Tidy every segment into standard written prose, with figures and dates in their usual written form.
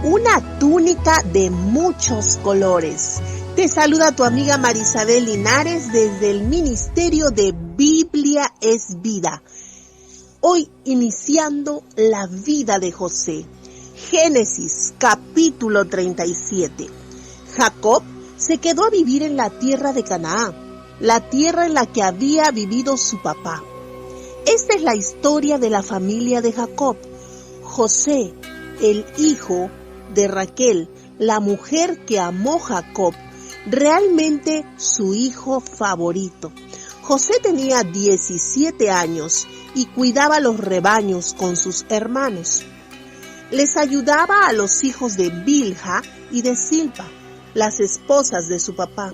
una túnica de muchos colores. Te saluda tu amiga Marisabel Linares desde el Ministerio de Biblia es Vida. Hoy iniciando la vida de José. Génesis capítulo 37. Jacob se quedó a vivir en la tierra de Canaán, la tierra en la que había vivido su papá. Esta es la historia de la familia de Jacob. José, el hijo de Raquel, la mujer que amó Jacob, realmente su hijo favorito. José tenía 17 años y cuidaba los rebaños con sus hermanos. Les ayudaba a los hijos de Bilha y de Silpa, las esposas de su papá.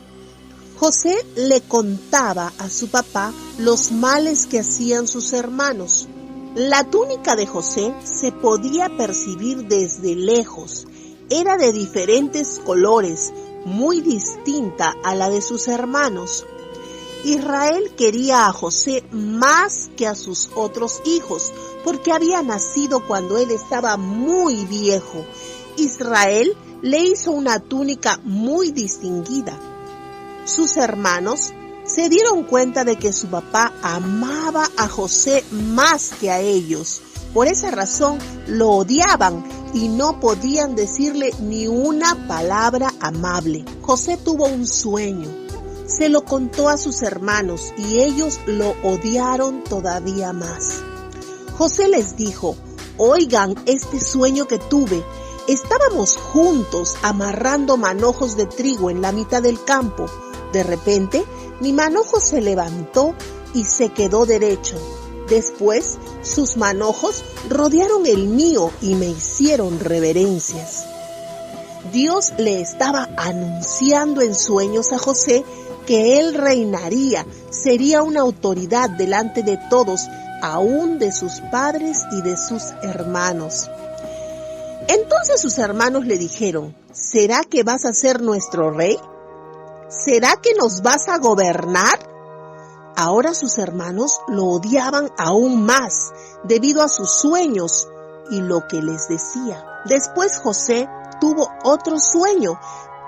José le contaba a su papá los males que hacían sus hermanos. La túnica de José se podía percibir desde lejos. Era de diferentes colores, muy distinta a la de sus hermanos. Israel quería a José más que a sus otros hijos, porque había nacido cuando él estaba muy viejo. Israel le hizo una túnica muy distinguida. Sus hermanos se dieron cuenta de que su papá amaba a José más que a ellos. Por esa razón lo odiaban y no podían decirle ni una palabra amable. José tuvo un sueño. Se lo contó a sus hermanos y ellos lo odiaron todavía más. José les dijo: oigan este sueño que tuve. Estábamos juntos amarrando manojos de trigo en la mitad del campo. De repente, mi manojo se levantó y se quedó derecho. Después, sus manojos rodearon el mío y me hicieron reverencias. Dios le estaba anunciando en sueños a José que él reinaría, sería una autoridad delante de todos, aún de sus padres y de sus hermanos. Entonces sus hermanos le dijeron: ¿será que vas a ser nuestro rey? ¿Será que nos vas a gobernar? Ahora sus hermanos lo odiaban aún más debido a sus sueños y lo que les decía. Después José tuvo otro sueño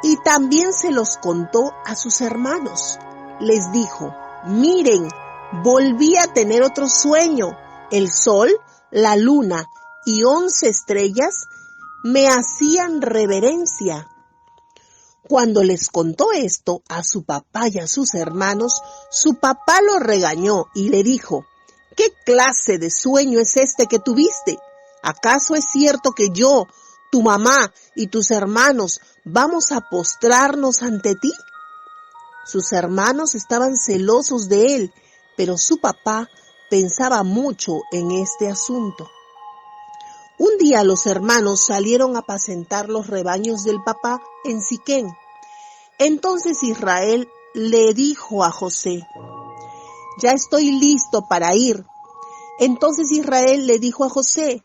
y también se los contó a sus hermanos. Les dijo: miren, volví a tener otro sueño. El sol, la luna y 11 estrellas me hacían reverencia. Cuando les contó esto a su papá y a sus hermanos, su papá lo regañó y le dijo: ¿qué clase de sueño es este que tuviste? ¿Acaso es cierto que yo, tu mamá y tus hermanos vamos a postrarnos ante ti? Sus hermanos estaban celosos de él, pero su papá pensaba mucho en este asunto. Un día los hermanos salieron a apacentar los rebaños del papá en Siquén. Entonces Israel le dijo a José: ya estoy listo para ir. Entonces Israel le dijo a José: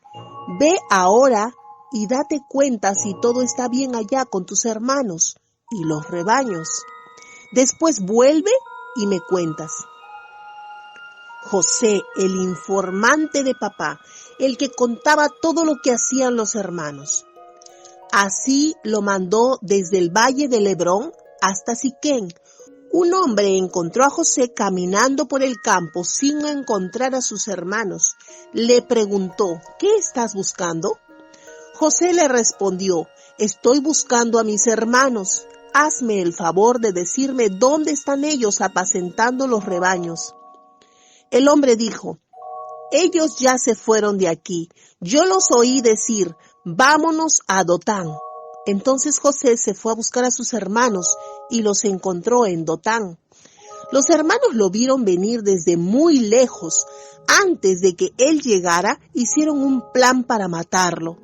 ve ahora y date cuenta si todo está bien allá con tus hermanos y los rebaños. Después vuelve y me cuentas. José, el informante de papá, el que contaba todo lo que hacían los hermanos. Así lo mandó desde el valle de Hebrón hasta Siquén. Un hombre encontró a José caminando por el campo sin encontrar a sus hermanos. Le preguntó: ¿qué estás buscando? José le respondió: estoy buscando a mis hermanos. Hazme el favor de decirme dónde están ellos apacentando los rebaños. El hombre dijo: ellos ya se fueron de aquí. Yo los oí decir: vámonos a Dotán. Entonces José se fue a buscar a sus hermanos y los encontró en Dotán. Los hermanos lo vieron venir desde muy lejos. Antes de que él llegara, hicieron un plan para matarlo.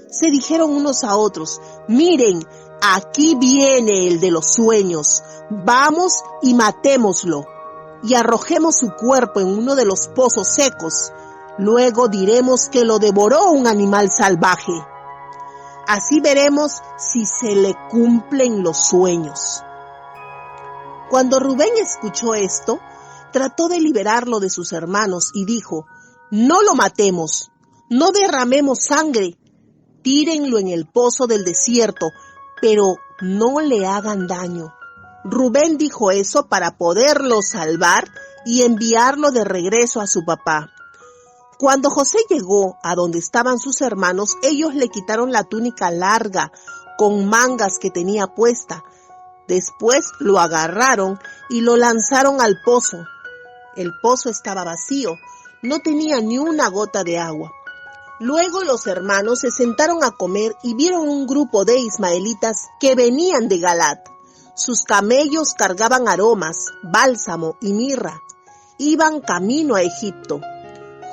Se dijeron unos a otros: miren, aquí viene el de los sueños. Vamos y matémoslo y arrojemos su cuerpo en uno de los pozos secos. Luego diremos que lo devoró un animal salvaje. Así veremos si se le cumplen los sueños. Cuando Rubén escuchó esto, trató de liberarlo de sus hermanos y dijo: no lo matemos, no derramemos sangre. tírenlo en el pozo del desierto, pero no le hagan daño. Rubén dijo eso para poderlo salvar y enviarlo de regreso a su papá. Cuando José llegó a donde estaban sus hermanos, ellos le quitaron la túnica larga con mangas que tenía puesta. Después lo agarraron y lo lanzaron al pozo. El pozo estaba vacío, no tenía ni una gota de agua. Luego los hermanos se sentaron a comer y vieron un grupo de ismaelitas que venían de Galaad. Sus camellos cargaban aromas, bálsamo y mirra. Iban camino a Egipto.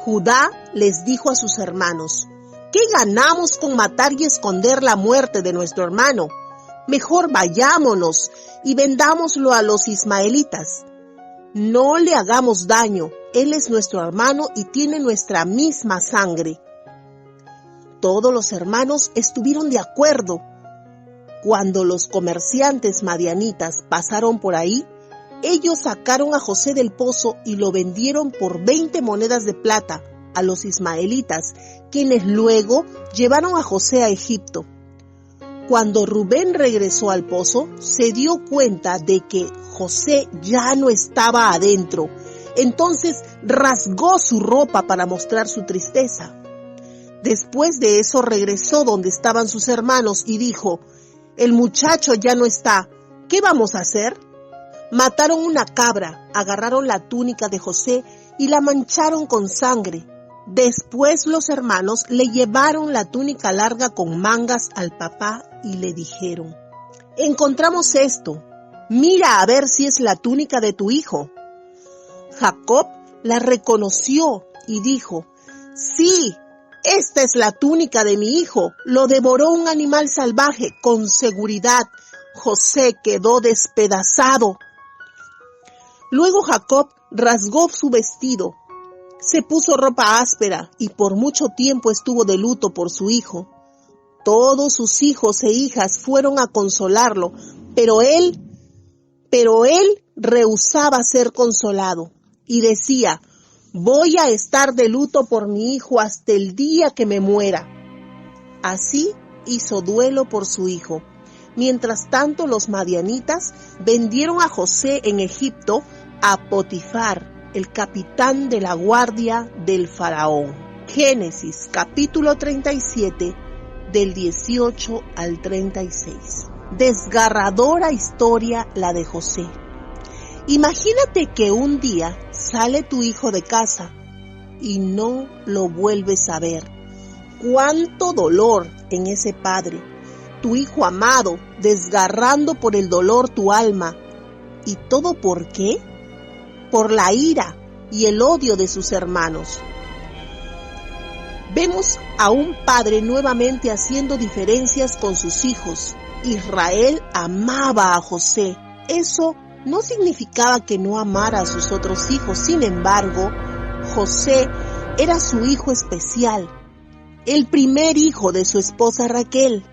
Judá les dijo a sus hermanos: ¿qué ganamos con matar y esconder la muerte de nuestro hermano? Mejor vayámonos y vendámoslo a los ismaelitas. No le hagamos daño, él es nuestro hermano y tiene nuestra misma sangre. Todos los hermanos estuvieron de acuerdo. Cuando los comerciantes madianitas pasaron por ahí, ellos sacaron a José del pozo y lo vendieron por 20 monedas de plata a los ismaelitas, quienes luego llevaron a José a Egipto. Cuando Rubén regresó al pozo, se dio cuenta de que José ya no estaba adentro. Entonces rasgó su ropa para mostrar su tristeza. Después de eso regresó donde estaban sus hermanos y dijo: el muchacho ya no está, ¿qué vamos a hacer? Mataron una cabra, agarraron la túnica de José y la mancharon con sangre. Después los hermanos le llevaron la túnica larga con mangas al papá y le dijeron: encontramos esto, mira a ver si es la túnica de tu hijo. Jacob la reconoció y dijo: sí, esta es la túnica de mi hijo, lo devoró un animal salvaje, con seguridad. José quedó despedazado. Luego Jacob rasgó su vestido, se puso ropa áspera y por mucho tiempo estuvo de luto por su hijo. Todos sus hijos e hijas fueron a consolarlo, pero él rehusaba ser consolado y decía: voy a estar de luto por mi hijo hasta el día que me muera. Así hizo duelo por su hijo. Mientras tanto, los madianitas vendieron a José en Egipto a Potifar, el capitán de la guardia del faraón. Génesis capítulo 37, del 18 al 36. Desgarradora historia la de José. Imagínate que un día sale tu hijo de casa y no lo vuelves a ver. ¡Cuánto dolor en ese padre! Tu hijo amado, desgarrando por el dolor tu alma. ¿Y todo por qué? Por la ira y el odio de sus hermanos. Vemos a un padre nuevamente haciendo diferencias con sus hijos. Israel amaba a José. Eso no significaba que no amara a sus otros hijos. Sin embargo, José era su hijo especial, el primer hijo de su esposa Raquel,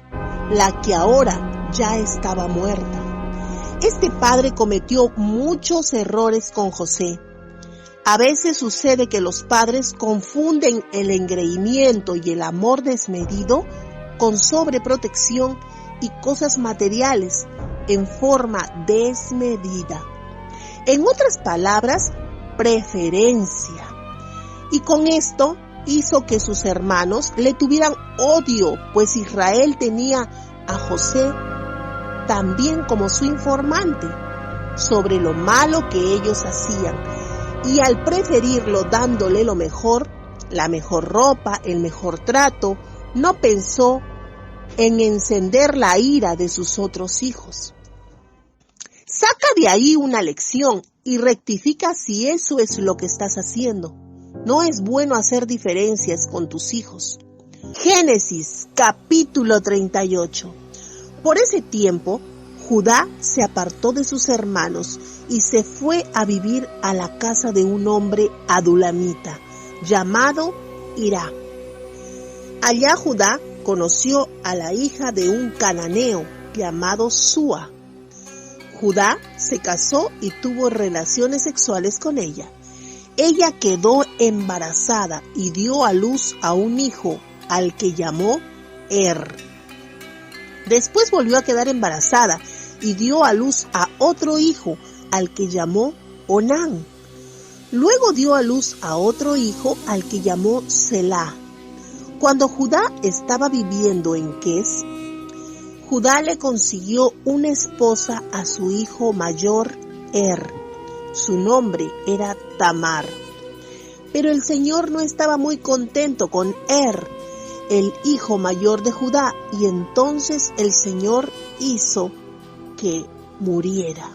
la que ahora ya estaba muerta. Este padre cometió muchos errores con José. A veces sucede que los padres confunden el engreimiento y el amor desmedido con sobreprotección y cosas materiales en forma desmedida. En otras palabras, preferencia. Y con esto hizo que sus hermanos le tuvieran odio, pues Israel tenía a José también como su informante sobre lo malo que ellos hacían. Y al preferirlo dándole lo mejor, la mejor ropa, el mejor trato, no pensó en encender la ira de sus otros hijos. Saca de ahí una lección y rectifica si eso es lo que estás haciendo. No es bueno hacer diferencias con tus hijos. Génesis capítulo 38. Por ese tiempo, Judá se apartó de sus hermanos y se fue a vivir a la casa de un hombre adulamita llamado Hirá. Allá Judá conoció a la hija de un cananeo llamado Súa. Judá se casó y tuvo relaciones sexuales con ella. Ella quedó embarazada y dio a luz a un hijo al que llamó Er. Después volvió a quedar embarazada y dio a luz a otro hijo, al que llamó Onán. Luego dio a luz a otro hijo, al que llamó Selá. Cuando Judá estaba viviendo en Ques, Judá le consiguió una esposa a su hijo mayor, Er. Su nombre era Tamar. Pero el Señor no estaba muy contento con Er, el hijo mayor de Judá, y entonces el Señor hizo que muriera.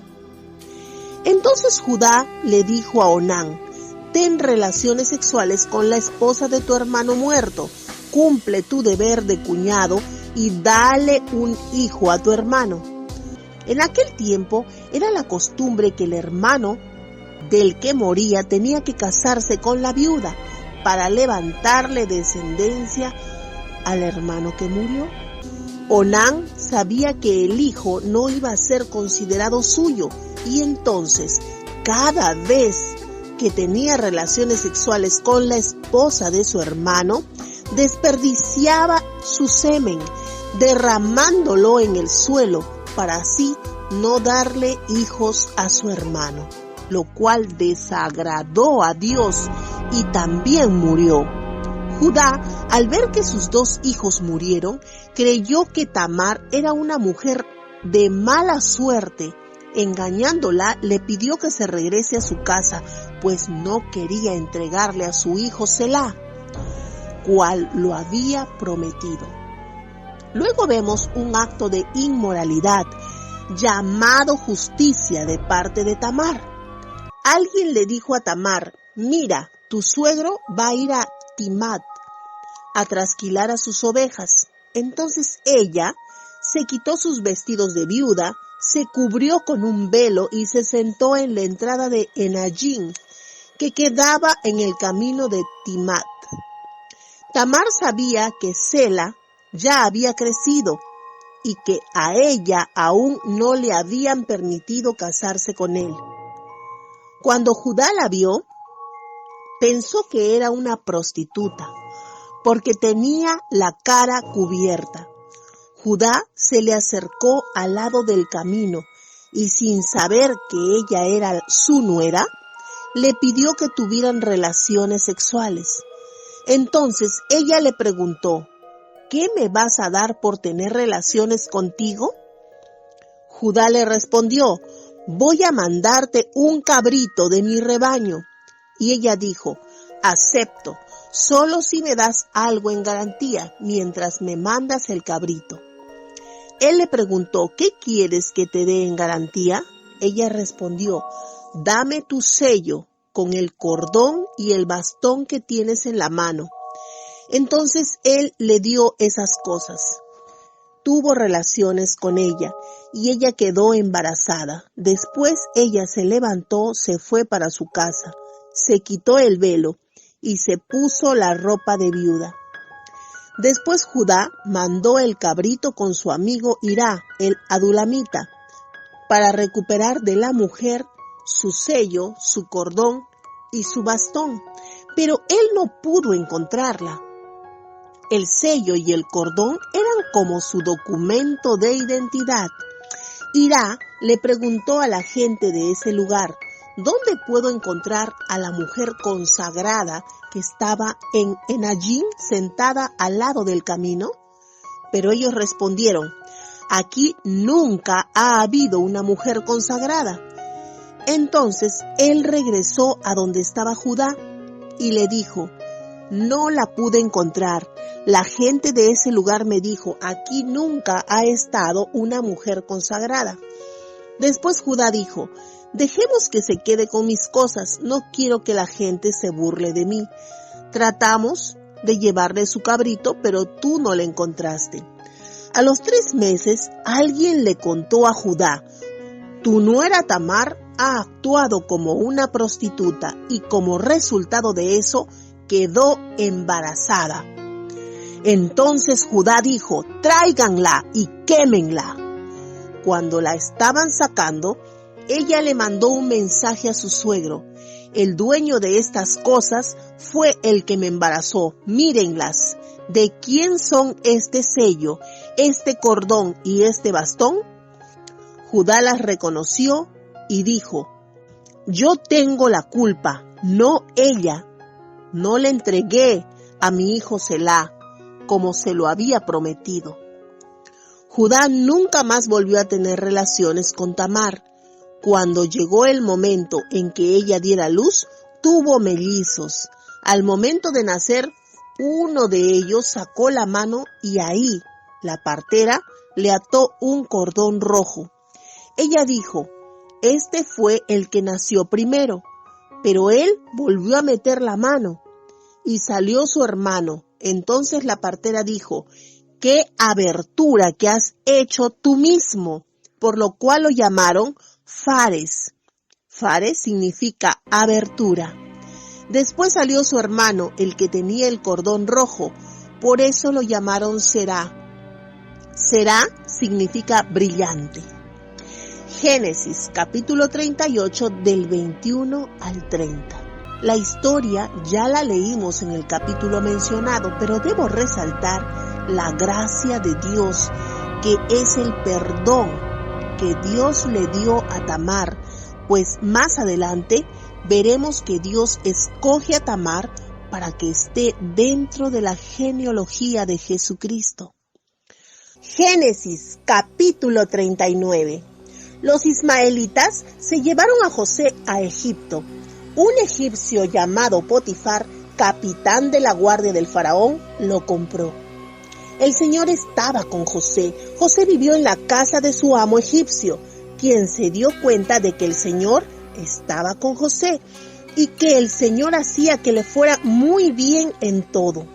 Entonces Judá le dijo a Onán: ten relaciones sexuales con la esposa de tu hermano muerto, cumple tu deber de cuñado y dale un hijo a tu hermano. En aquel tiempo era la costumbre que el hermano del que moría tenía que casarse con la viuda para levantarle descendencia al hermano que murió. Onán sabía que el hijo no iba a ser considerado suyo y entonces cada vez que tenía relaciones sexuales con la esposa de su hermano, desperdiciaba su semen, derramándolo en el suelo para así no darle hijos a su hermano, lo cual desagradó a Dios y también murió. Judá, al ver que sus dos hijos murieron, creyó que Tamar era una mujer de mala suerte. Engañándola, le pidió que se regrese a su casa, pues no quería entregarle a su hijo Selá, cual lo había prometido. Luego vemos un acto de inmoralidad llamado justicia de parte de Tamar. Alguien le dijo a Tamar: mira, tu suegro va a ir a Timat a trasquilar a sus ovejas. Entonces ella se quitó sus vestidos de viuda, se cubrió con un velo y se sentó en la entrada de Enajim, que quedaba en el camino de Timat. Tamar sabía que Sela ya había crecido y que a ella aún no le habían permitido casarse con él. Cuando Judá la vio, pensó que era una prostituta, porque tenía la cara cubierta. Judá se le acercó al lado del camino y sin saber que ella era su nuera, le pidió que tuvieran relaciones sexuales. Entonces ella le preguntó: ¿qué me vas a dar por tener relaciones contigo? Judá le respondió: voy a mandarte un cabrito de mi rebaño. Y ella dijo: acepto, solo si me das algo en garantía mientras me mandas el cabrito. Él le preguntó: ¿qué quieres que te dé en garantía? Ella respondió: dame tu sello con el cordón y el bastón que tienes en la mano. Entonces él le dio esas cosas. Tuvo relaciones con ella y ella quedó embarazada. Después ella se levantó, se fue para su casa, se quitó el velo y se puso la ropa de viuda. Después Judá mandó el cabrito con su amigo Hirá, el adulamita, para recuperar de la mujer su sello, su cordón y su bastón, pero él no pudo encontrarla. El sello y el cordón eran como su documento de identidad. Hirá le preguntó a la gente de ese lugar: ¿dónde puedo encontrar a la mujer consagrada que estaba en Enajim sentada al lado del camino? Pero ellos respondieron: aquí nunca ha habido una mujer consagrada. Entonces él regresó a donde estaba Judá y le dijo: no la pude encontrar. La gente de ese lugar me dijo: aquí nunca ha estado una mujer consagrada. Después Judá dijo: dejemos que se quede con mis cosas, no quiero que la gente se burle de mí. Tratamos de llevarle su cabrito, pero tú no le encontraste. A los 3 meses, alguien le contó a Judá: tu nuera Tamar ha actuado como una prostituta y como resultado de eso quedó embarazada. Entonces Judá dijo: tráiganla y quémenla. Cuando la estaban sacando, ella le mandó un mensaje a su suegro: el dueño de estas cosas fue el que me embarazó, mírenlas. ¿de quién son este sello, este cordón y este bastón? Judá las reconoció y dijo: yo tengo la culpa, no ella. No le entregué a mi hijo Selá, como se lo había prometido. Judá nunca más volvió a tener relaciones con Tamar. Cuando llegó el momento en que ella diera luz, tuvo mellizos. Al momento de nacer, uno de ellos sacó la mano y ahí la partera le ató un cordón rojo. Ella dijo: este fue el que nació primero. Pero él volvió a meter la mano y salió su hermano. Entonces la partera dijo: ¡qué abertura que has hecho tú mismo! Por lo cual lo llamaron Fares. Fares significa abertura. Después salió su hermano, el que tenía el cordón rojo. Por eso lo llamaron Será. Será significa brillante. Génesis capítulo 38 del 21 al 30. La historia ya la leímos en el capítulo mencionado, pero debo resaltar la gracia de Dios, que es el perdón que Dios le dio a Tamar, pues más adelante veremos que Dios escoge a Tamar para que esté dentro de la genealogía de Jesucristo. Génesis capítulo 39. Los ismaelitas se llevaron a José a Egipto. Un egipcio llamado Potifar, capitán de la guardia del faraón, lo compró. El Señor estaba con José. José vivió en la casa de su amo egipcio, quien se dio cuenta de que el Señor estaba con José y que el Señor hacía que le fuera muy bien en todo.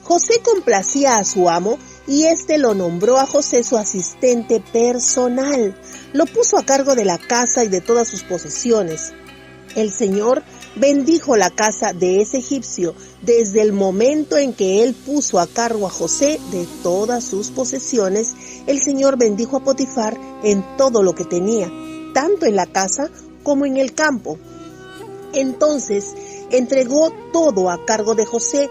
José complacía a su amo y éste lo nombró a José su asistente personal. Lo puso a cargo de la casa y de todas sus posesiones. El Señor bendijo la casa de ese egipcio desde el momento en que él puso a cargo a José de todas sus posesiones. El Señor bendijo a Potifar en todo lo que tenía, tanto en la casa como en el campo. Entonces entregó todo a cargo de José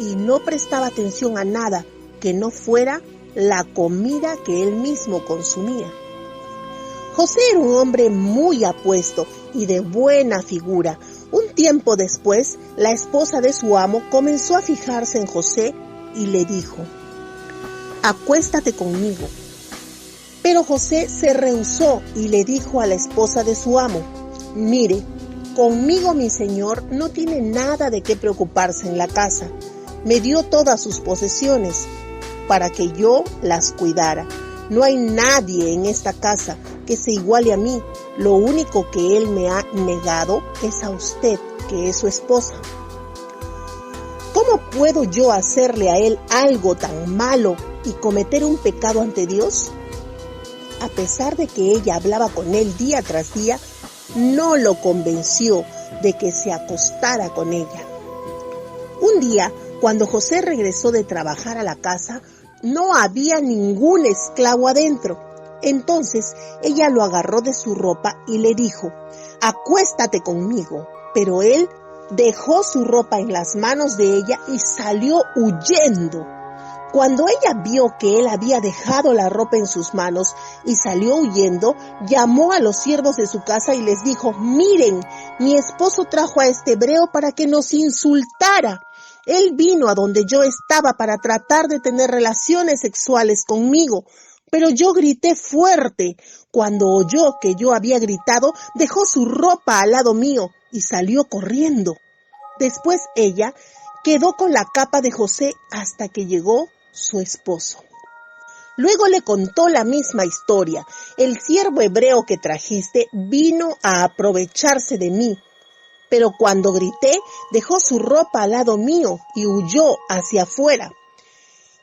y no prestaba atención a nada que no fuera la comida que él mismo consumía. José era un hombre muy apuesto y de buena figura. Un tiempo después, la esposa de su amo comenzó a fijarse en José y le dijo: acuéstate conmigo. Pero José se rehusó y le dijo a la esposa de su amo: mire, conmigo mi señor no tiene nada de qué preocuparse en la casa. Me dio todas sus posesiones para que yo las cuidara. No hay nadie en esta casa que se iguale a mí. Lo único que él me ha negado es a usted, que es su esposa. ¿Cómo puedo yo hacerle a él algo tan malo y cometer un pecado ante Dios? A pesar de que ella hablaba con él día tras día, no lo convenció de que se acostara con ella. Un día, cuando José regresó de trabajar a la casa, no había ningún esclavo adentro. Entonces ella lo agarró de su ropa y le dijo: acuéstate conmigo. Pero él dejó su ropa en las manos de ella y salió huyendo. Cuando ella vio que él había dejado la ropa en sus manos y salió huyendo, llamó a los siervos de su casa y les dijo: miren, mi esposo trajo a este hebreo para que nos insultara. Él vino a donde yo estaba para tratar de tener relaciones sexuales conmigo, pero yo grité fuerte. Cuando oyó que yo había gritado, dejó su ropa al lado mío y salió corriendo. Después ella quedó con la capa de José hasta que llegó su esposo. Luego le contó la misma historia. El siervo hebreo que trajiste vino a aprovecharse de mí. Pero cuando grité, dejó su ropa al lado mío y huyó hacia afuera.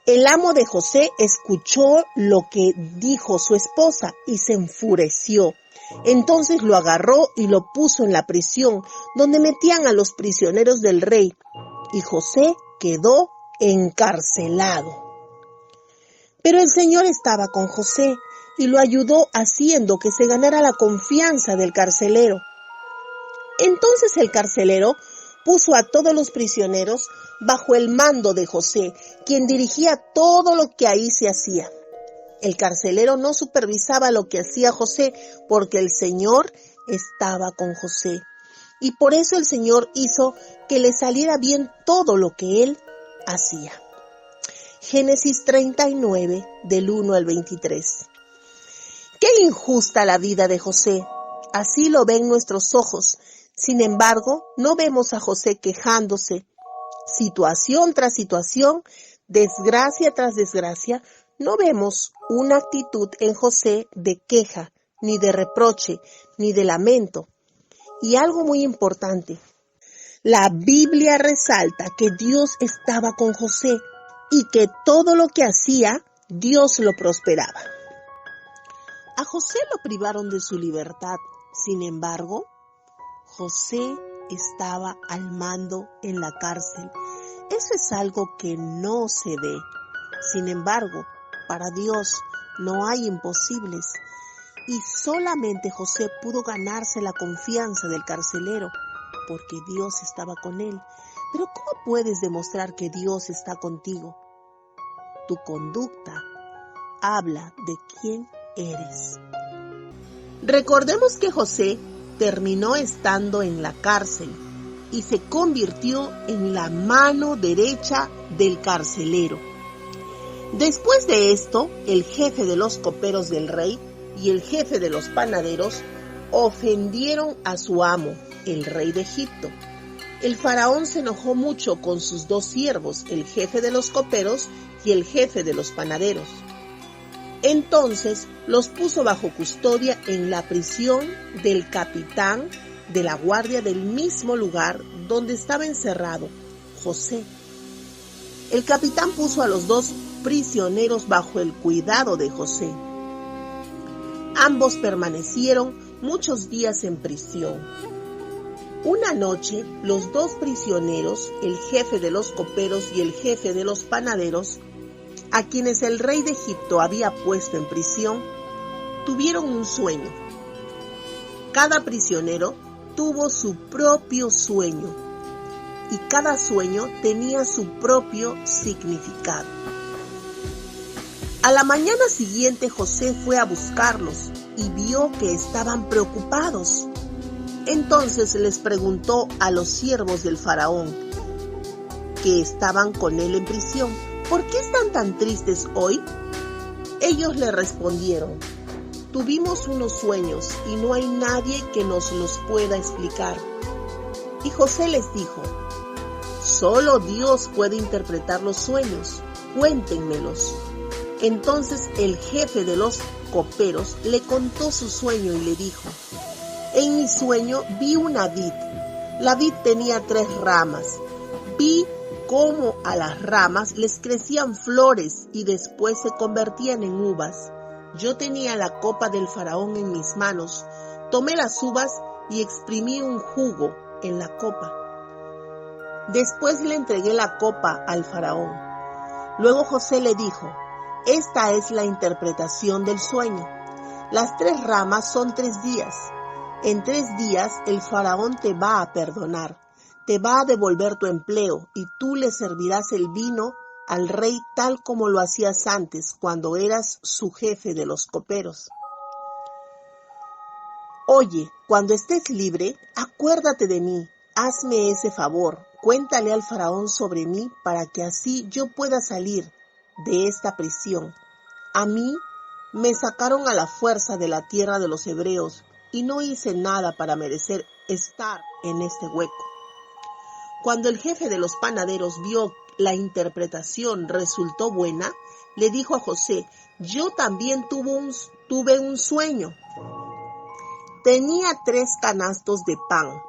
El amo de José escuchó lo que dijo su esposa y se enfureció. Entonces lo agarró y lo puso en la prisión, donde metían a los prisioneros del rey. Y José quedó encarcelado. Pero el Señor estaba con José y lo ayudó haciendo que se ganara la confianza del carcelero. Entonces el carcelero puso a todos los prisioneros bajo el mando de José, quien dirigía todo lo que ahí se hacía. El carcelero no supervisaba lo que hacía José, porque el Señor estaba con José. Y por eso el Señor hizo que le saliera bien todo lo que él hacía. Génesis 39, del 1 al 23. Qué injusta la vida de José. Así lo ven nuestros ojos. Sin embargo, no vemos a José quejándose. Situación tras situación, desgracia tras desgracia, no vemos una actitud en José de queja, ni de reproche, ni de lamento. Y algo muy importante, la Biblia resalta que Dios estaba con José y que todo lo que hacía, Dios lo prosperaba. A José lo privaron de su libertad. Sin embargo, José estaba al mando en la cárcel. Eso es algo que no se ve. Sin embargo, para Dios no hay imposibles. Y solamente José pudo ganarse la confianza del carcelero, porque Dios estaba con él. Pero ¿cómo puedes demostrar que Dios está contigo? Tu conducta habla de quién eres. Recordemos que José terminó estando en la cárcel y se convirtió en la mano derecha del carcelero. Después de esto, el jefe de los coperos del rey y el jefe de los panaderos ofendieron a su amo, el rey de Egipto. El faraón se enojó mucho con sus dos siervos, el jefe de los coperos y el jefe de los panaderos. Entonces los puso bajo custodia en la prisión del capitán de la guardia del mismo lugar donde estaba encerrado José. El capitán puso a los dos prisioneros bajo el cuidado de José. Ambos permanecieron muchos días en prisión. Una noche, los dos prisioneros, el jefe de los coperos y el jefe de los panaderos, a quienes el rey de Egipto había puesto en prisión, tuvieron un sueño. Cada prisionero tuvo su propio sueño y cada sueño tenía su propio significado. A la mañana siguiente José fue a buscarlos y vio que estaban preocupados. Entonces les preguntó a los siervos del faraón que estaban con él en prisión: ¿por qué están tan tristes hoy? Ellos le respondieron: tuvimos unos sueños y no hay nadie que nos los pueda explicar. Y José les dijo: solo Dios puede interpretar los sueños, cuéntenmelos. Entonces el jefe de los coperos le contó su sueño y le dijo: en mi sueño vi una vid. La vid tenía 3 ramas. Vi cómo a las ramas les crecían flores y después se convertían en uvas. Yo tenía la copa del faraón en mis manos. Tomé las uvas y exprimí un jugo en la copa. Después le entregué la copa al faraón. Luego José le dijo: esta es la interpretación del sueño. Las 3 ramas son 3 días. En 3 días el faraón te va a perdonar, te va a devolver tu empleo y tú le servirás el vino al rey tal como lo hacías antes cuando eras su jefe de los coperos. Oye, cuando estés libre, acuérdate de mí, hazme ese favor, cuéntale al faraón sobre mí para que así yo pueda salir de esta prisión. A mí me sacaron a la fuerza de la tierra de los hebreos y no hice nada para merecer estar en este hueco. Cuando el jefe de los panaderos vio la interpretación resultó buena, le dijo a José: yo también tuve un sueño. Tenía 3 canastos de pan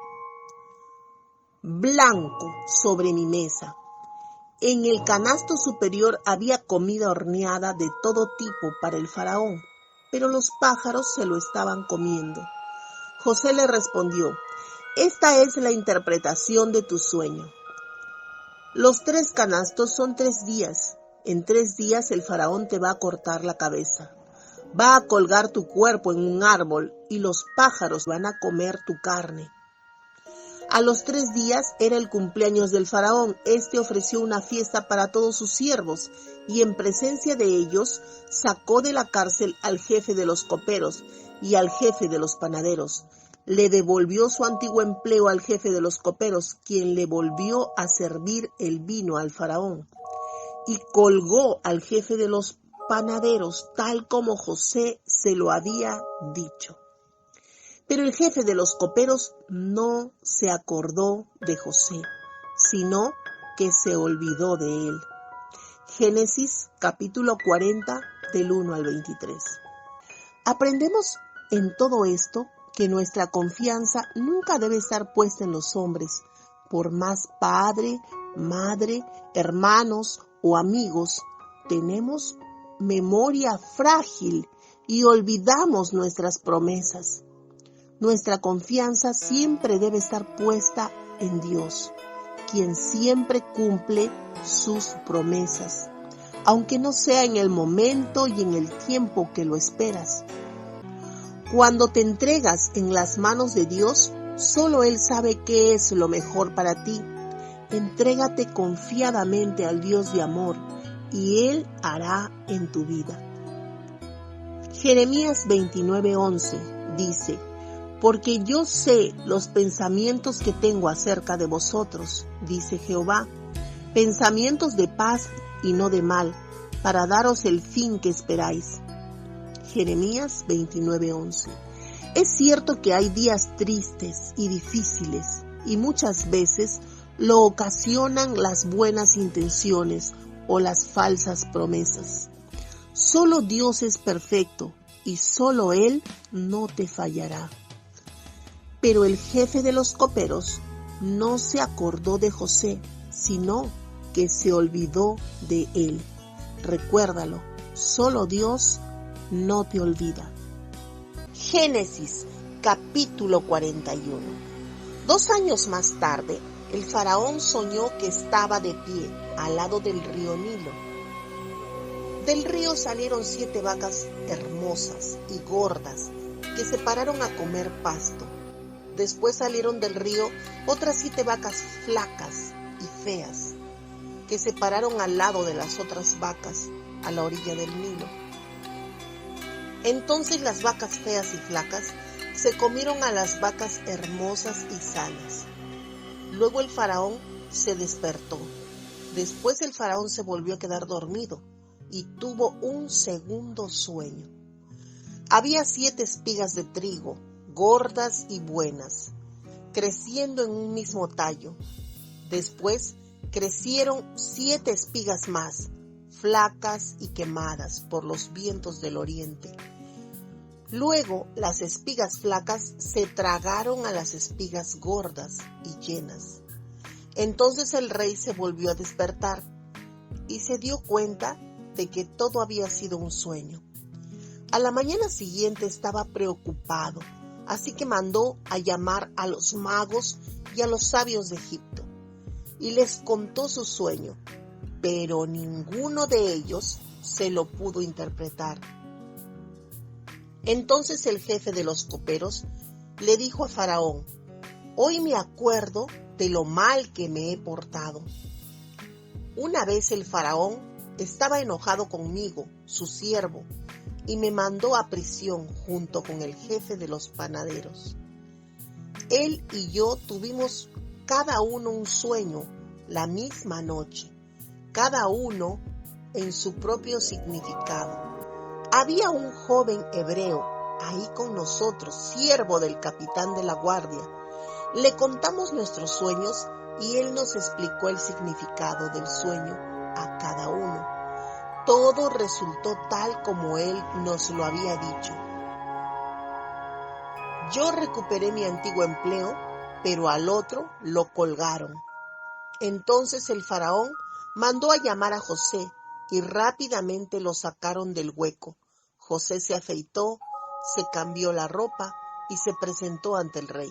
blanco sobre mi mesa. En el canasto superior había comida horneada de todo tipo para el faraón, pero los pájaros se lo estaban comiendo. José le respondió: esta es la interpretación de tu sueño. Los 3 canastos son 3 días. En 3 días el faraón te va a cortar la cabeza. Va a colgar tu cuerpo en un árbol y los pájaros van a comer tu carne. A los 3 días era el cumpleaños del faraón. Este ofreció una fiesta para todos sus siervos y en presencia de ellos sacó de la cárcel al jefe de los coperos y al jefe de los panaderos. Le devolvió su antiguo empleo al jefe de los coperos, quien le volvió a servir el vino al faraón. Y colgó al jefe de los panaderos, tal como José se lo había dicho. Pero el jefe de los coperos no se acordó de José, sino que se olvidó de él. Génesis capítulo 40 del 1 al 23. Aprendemos en todo esto que nuestra confianza nunca debe estar puesta en los hombres, por más padre, madre, hermanos o amigos. Tenemos memoria frágil y olvidamos nuestras promesas. Nuestra confianza siempre debe estar puesta en Dios, quien siempre cumple sus promesas, aunque no sea en el momento y en el tiempo que lo esperas. Cuando te entregas en las manos de Dios, solo Él sabe qué es lo mejor para ti. Entrégate confiadamente al Dios de amor y Él hará en tu vida. Jeremías 29:11 dice: porque yo sé los pensamientos que tengo acerca de vosotros, dice Jehová, pensamientos de paz y no de mal, para daros el fin que esperáis. Jeremías 29:11. Es cierto que hay días tristes y difíciles, y muchas veces lo ocasionan las buenas intenciones o las falsas promesas. Solo Dios es perfecto, y solo Él no te fallará. Pero el jefe de los coperos no se acordó de José, sino que se olvidó de él. Recuérdalo, solo Dios no te olvida. Génesis capítulo 41. 2 años más tarde, el faraón soñó que estaba de pie al lado del río Nilo. Del río salieron 7 vacas hermosas y gordas que se pararon a comer pasto. Después salieron del río otras 7 vacas flacas y feas, que se pararon al lado de las otras vacas a la orilla del Nilo. Entonces las vacas feas y flacas se comieron a las vacas hermosas y sanas. Luego el faraón se despertó. Después el faraón se volvió a quedar dormido y tuvo un segundo sueño. Había 7 espigas de trigo, gordas y buenas, creciendo en un mismo tallo. Después crecieron 7 espigas más, flacas y quemadas por los vientos del oriente. Luego las espigas flacas se tragaron a las espigas gordas y llenas. Entonces el rey se volvió a despertar y se dio cuenta de que todo había sido un sueño. A la mañana siguiente estaba preocupado, así que mandó a llamar a los magos y a los sabios de Egipto, y les contó su sueño, pero ninguno de ellos se lo pudo interpretar. Entonces el jefe de los coperos le dijo a Faraón: hoy me acuerdo de lo mal que me he portado. Una vez el Faraón estaba enojado conmigo, su siervo, y me mandó a prisión junto con el jefe de los panaderos. Él y yo tuvimos cada uno un sueño la misma noche, cada uno en su propio significado. Había un joven hebreo ahí con nosotros, siervo del capitán de la guardia. Le contamos nuestros sueños y él nos explicó el significado del sueño a cada uno. Todo resultó tal como él nos lo había dicho. Yo recuperé mi antiguo empleo, pero al otro lo colgaron. Entonces el faraón mandó a llamar a José y rápidamente lo sacaron del hueco. José se afeitó, se cambió la ropa y se presentó ante el rey.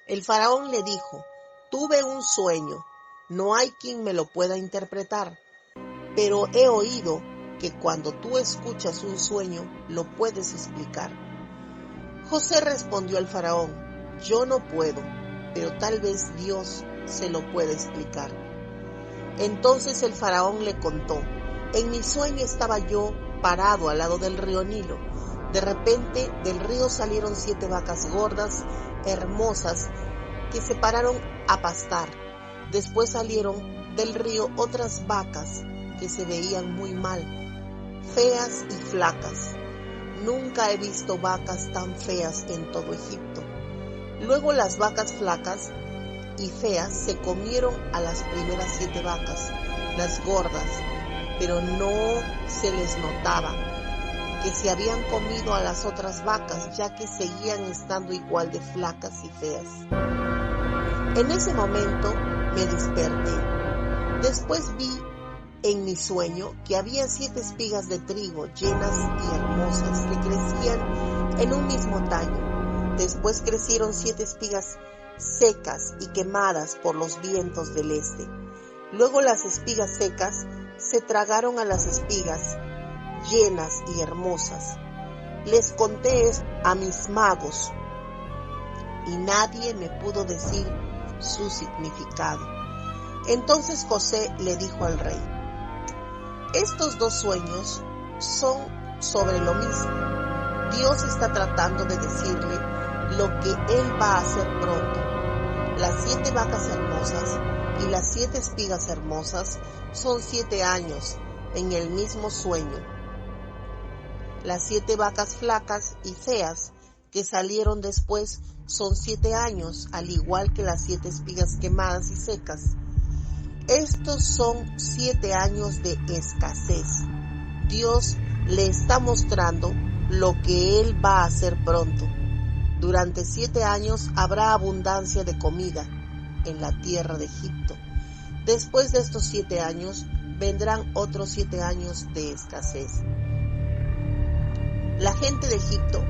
El faraón le dijo: tuve un sueño, no hay quien me lo pueda interpretar, pero he oído que cuando tú escuchas un sueño lo puedes explicar. José respondió al faraón: yo no puedo, pero tal vez Dios se lo pueda explicar. Entonces el faraón le contó: en mi sueño estaba yo parado al lado del río Nilo. De repente del río salieron 7 vacas gordas, hermosas, que se pararon a pastar. Después salieron del río otras vacas que se veían muy mal, feas y flacas. Nunca he visto vacas tan feas en todo Egipto. Luego las vacas flacas y feas se comieron a las primeras 7 vacas, las gordas, pero no se les notaba que se habían comido a las otras vacas, ya que seguían estando igual de flacas y feas. En ese momento me desperté. Después vi en mi sueño que había 7 espigas de trigo llenas y hermosas que crecían en un mismo tallo. Después crecieron 7 espigas secas y quemadas por los vientos del este. Luego las espigas secas se tragaron a las espigas llenas y hermosas. Les conté esto a mis magos y nadie me pudo decir su significado. Entonces José le dijo al rey: estos 2 sueños son sobre lo mismo. Dios está tratando de decirle lo que Él va a hacer pronto. Las 7 vacas hermosas y las 7 espigas hermosas son 7 años en el mismo sueño. Las 7 vacas flacas y feas que salieron después son 7 años, al igual que las 7 espigas quemadas y secas. Estos son 7 años de escasez. Dios le está mostrando lo que Él va a hacer pronto. Durante 7 años habrá abundancia de comida en la tierra de Egipto. Después de estos 7 años vendrán otros 7 años de escasez. La gente de Egipto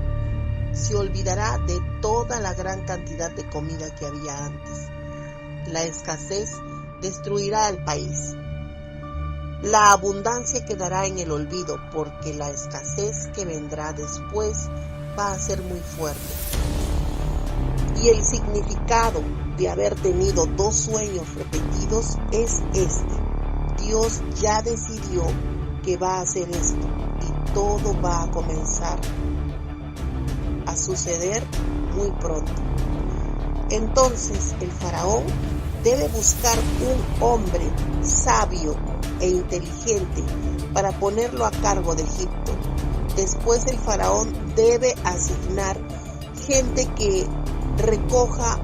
se olvidará de toda la gran cantidad de comida que había antes. La escasez destruirá el país. La abundancia quedará en el olvido, porque la escasez que vendrá después va a ser muy fuerte. Y el significado de haber tenido 2 sueños repetidos es este: Dios ya decidió que va a hacer esto y todo va a comenzar a suceder muy pronto. Entonces el faraón debe buscar un hombre sabio e inteligente para ponerlo a cargo de Egipto. Después el faraón debe asignar gente que recoja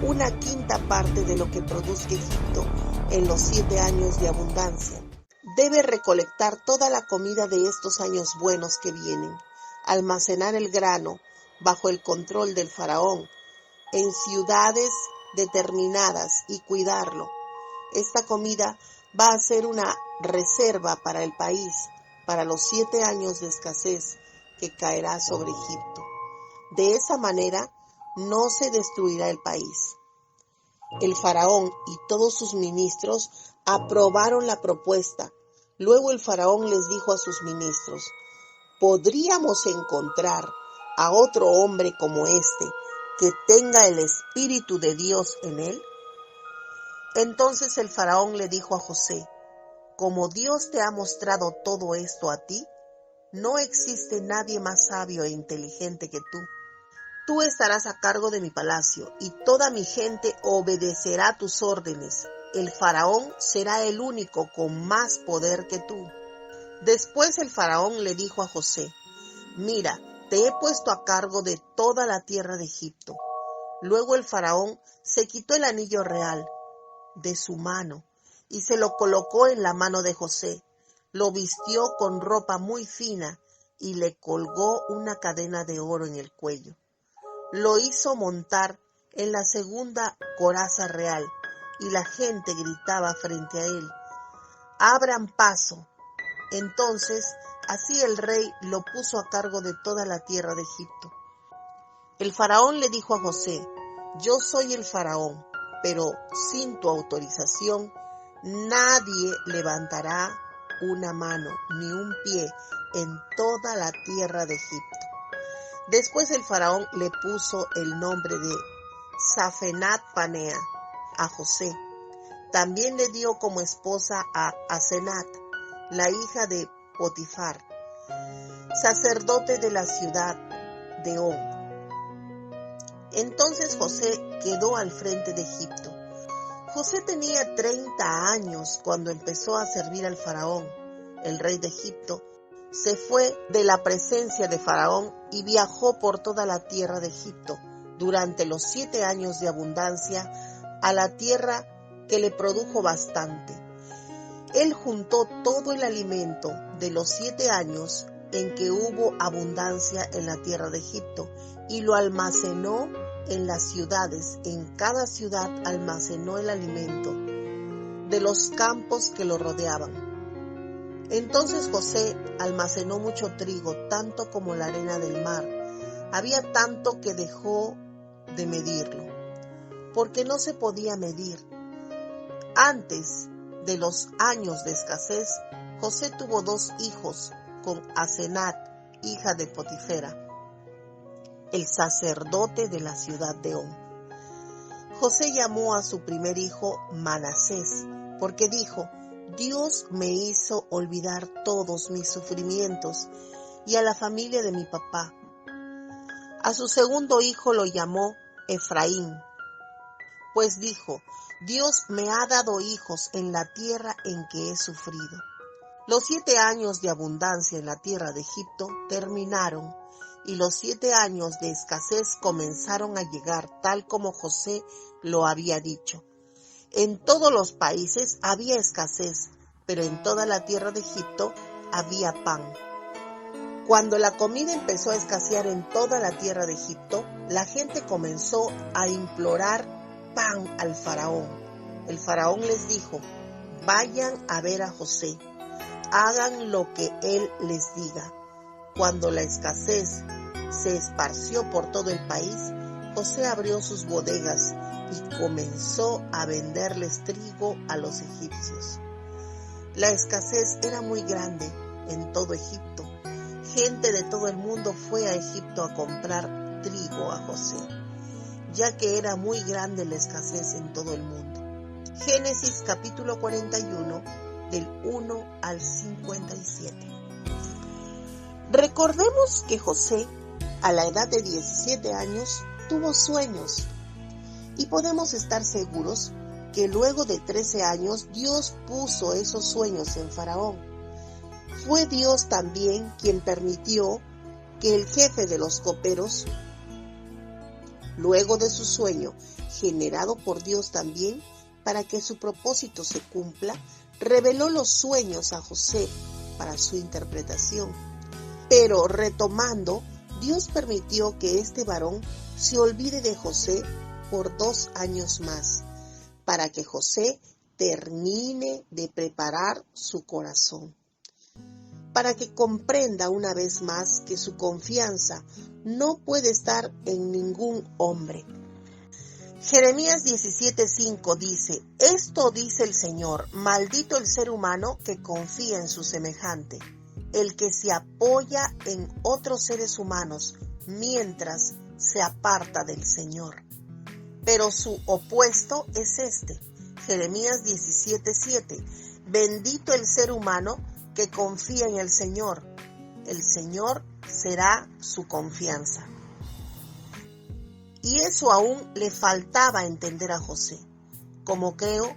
1/5 parte de lo que produzca Egipto en los 7 años de abundancia. Debe recolectar toda la comida de estos años buenos que vienen, almacenar el grano bajo el control del faraón en ciudades determinadas y cuidarlo. Esta comida va a ser una reserva para el país, para los 7 años de escasez que caerá sobre Egipto. De esa manera no se destruirá el país. El faraón y todos sus ministros aprobaron la propuesta. Luego el faraón les dijo a sus ministros: ¿podríamos encontrar a otro hombre como este que tenga el Espíritu de Dios en él? Entonces el faraón le dijo a José: como Dios te ha mostrado todo esto a ti, no existe nadie más sabio e inteligente que tú. Tú estarás a cargo de mi palacio y toda mi gente obedecerá tus órdenes. El faraón será el único con más poder que tú. Después el faraón le dijo a José: mira, te he puesto a cargo de toda la tierra de Egipto. Luego el faraón se quitó el anillo real de su mano y se lo colocó en la mano de José. Lo vistió con ropa muy fina y le colgó una cadena de oro en el cuello. Lo hizo montar en la segunda coraza real y la gente gritaba frente a él: ¡abran paso! Entonces, así el rey lo puso a cargo de toda la tierra de Egipto. El faraón le dijo a José: yo soy el faraón, pero sin tu autorización nadie levantará una mano ni un pie en toda la tierra de Egipto. Después el faraón le puso el nombre de Zafenat Panea a José. También le dio como esposa a Asenat, la hija de Potifar, sacerdote de la ciudad de On. Entonces José quedó al frente de Egipto. José tenía 30 años cuando empezó a servir al faraón. El rey de Egipto se fue de la presencia de Faraón y viajó por toda la tierra de Egipto durante los 7 años de abundancia a la tierra que le produjo bastante. Él juntó todo el alimento de los 7 años en que hubo abundancia en la tierra de Egipto y lo almacenó en las ciudades. En cada ciudad almacenó el alimento de los campos que lo rodeaban. Entonces José almacenó mucho trigo, tanto como la arena del mar. Había tanto que dejó de medirlo, porque no se podía medir. Antes de los años de escasez, José tuvo 2 hijos con Asenat, hija de Potifera, el sacerdote de la ciudad de On. José llamó a su primer hijo Manasés, porque dijo: Dios me hizo olvidar todos mis sufrimientos y a la familia de mi papá. A su segundo hijo lo llamó Efraín, pues dijo: Dios me ha dado hijos en la tierra en que he sufrido. Los 7 años de abundancia en la tierra de Egipto terminaron, y los 7 años de escasez comenzaron a llegar, tal como José lo había dicho. En todos los países había escasez, pero en toda la tierra de Egipto había pan. Cuando la comida empezó a escasear en toda la tierra de Egipto, la gente comenzó a implorar pan al faraón. El faraón les dijo: vayan a ver a José, hagan lo que él les diga. Cuando la escasez se esparció por todo el país, José abrió sus bodegas y comenzó a venderles trigo a los egipcios. La escasez era muy grande en todo Egipto. Gente de todo el mundo fue a Egipto a comprar trigo a José, ya que era muy grande la escasez en todo el mundo. Génesis capítulo 41, del 1 al 57. Recordemos que José, a la edad de 17 años, tuvo sueños, y podemos estar seguros que luego de 13 años Dios puso esos sueños en Faraón. Fue Dios también quien permitió que el jefe de los coperos, luego de su sueño, generado por Dios también, para que su propósito se cumpla, reveló los sueños a José para su interpretación. Pero retomando, Dios permitió que este varón se olvide de José por 2 años más, para que José termine de preparar su corazón, para que comprenda una vez más que su confianza no puede estar en ningún hombre. Jeremías 17:5 dice: esto dice el Señor, maldito el ser humano que confía en su semejante, el que se apoya en otros seres humanos mientras se aparta del Señor. Pero su opuesto es este, Jeremías 17:7, bendito el ser humano que confía en el Señor será su confianza. Y eso aún le faltaba entender a José. Como creo,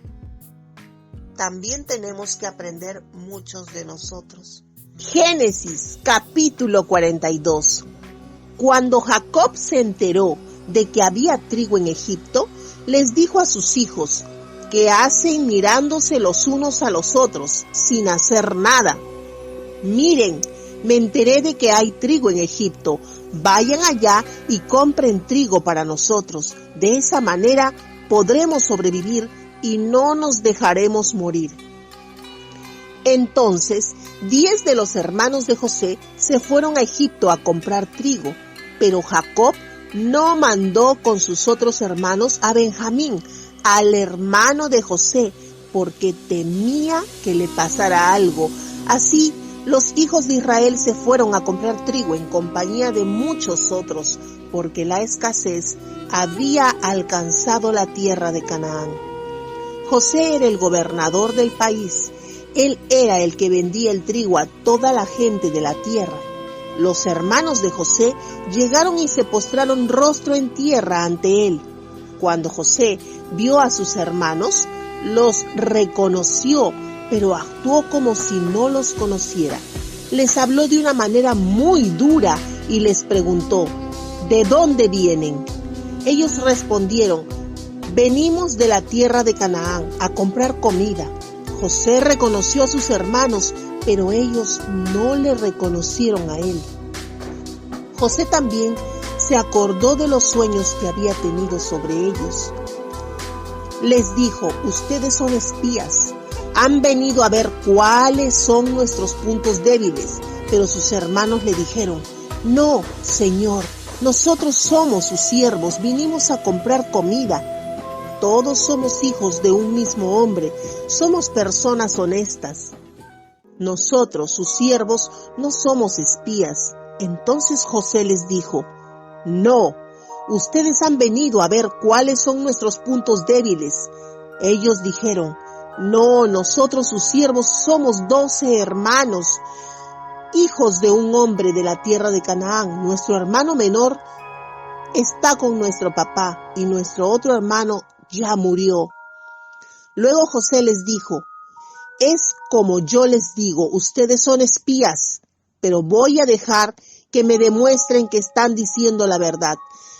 también tenemos que aprender muchos de nosotros. Génesis capítulo 42. Cuando Jacob se enteró de que había trigo en Egipto, les dijo a sus hijos: ¿qué hacen mirándose los unos a los otros sin hacer nada? Miren, me enteré de que hay trigo en Egipto. Vayan allá y compren trigo para nosotros. De esa manera podremos sobrevivir y no nos dejaremos morir. Entonces, 10 de los hermanos de José se fueron a Egipto a comprar trigo, pero Jacob no mandó con sus otros hermanos a Benjamín, al hermano de José, porque temía que le pasara algo. Así Los hijos de Israel se fueron a comprar trigo en compañía de muchos otros, porque la escasez había alcanzado la tierra de Canaán. José era el gobernador del país. Él era el que vendía el trigo a toda la gente de la tierra. Los hermanos de José llegaron y se postraron rostro en tierra ante él. Cuando José vio a sus hermanos, los reconoció, pero actuó como si no los conociera. Les habló de una manera muy dura y les preguntó, ¿de dónde vienen? Ellos respondieron, venimos de la tierra de Canaán a comprar comida. José reconoció a sus hermanos, pero ellos no le reconocieron a él. José también se acordó de los sueños que había tenido sobre ellos. Les dijo, ustedes son espías, han venido a ver cuáles son nuestros puntos débiles. Pero sus hermanos le dijeron, no, Señor, nosotros somos sus siervos, vinimos a comprar comida. Todos somos hijos de un mismo hombre, somos personas honestas. Nosotros, sus siervos, no somos espías. Entonces José les dijo, no, ustedes han venido a ver cuáles son nuestros puntos débiles. Ellos dijeron, no, nosotros sus siervos somos 12 hermanos, hijos de un hombre de la tierra de Canaán. Nuestro hermano menor está con nuestro papá y nuestro otro hermano ya murió. Luego José les dijo, es como yo les digo, ustedes son espías, pero voy a dejar que me demuestren que están diciendo la verdad.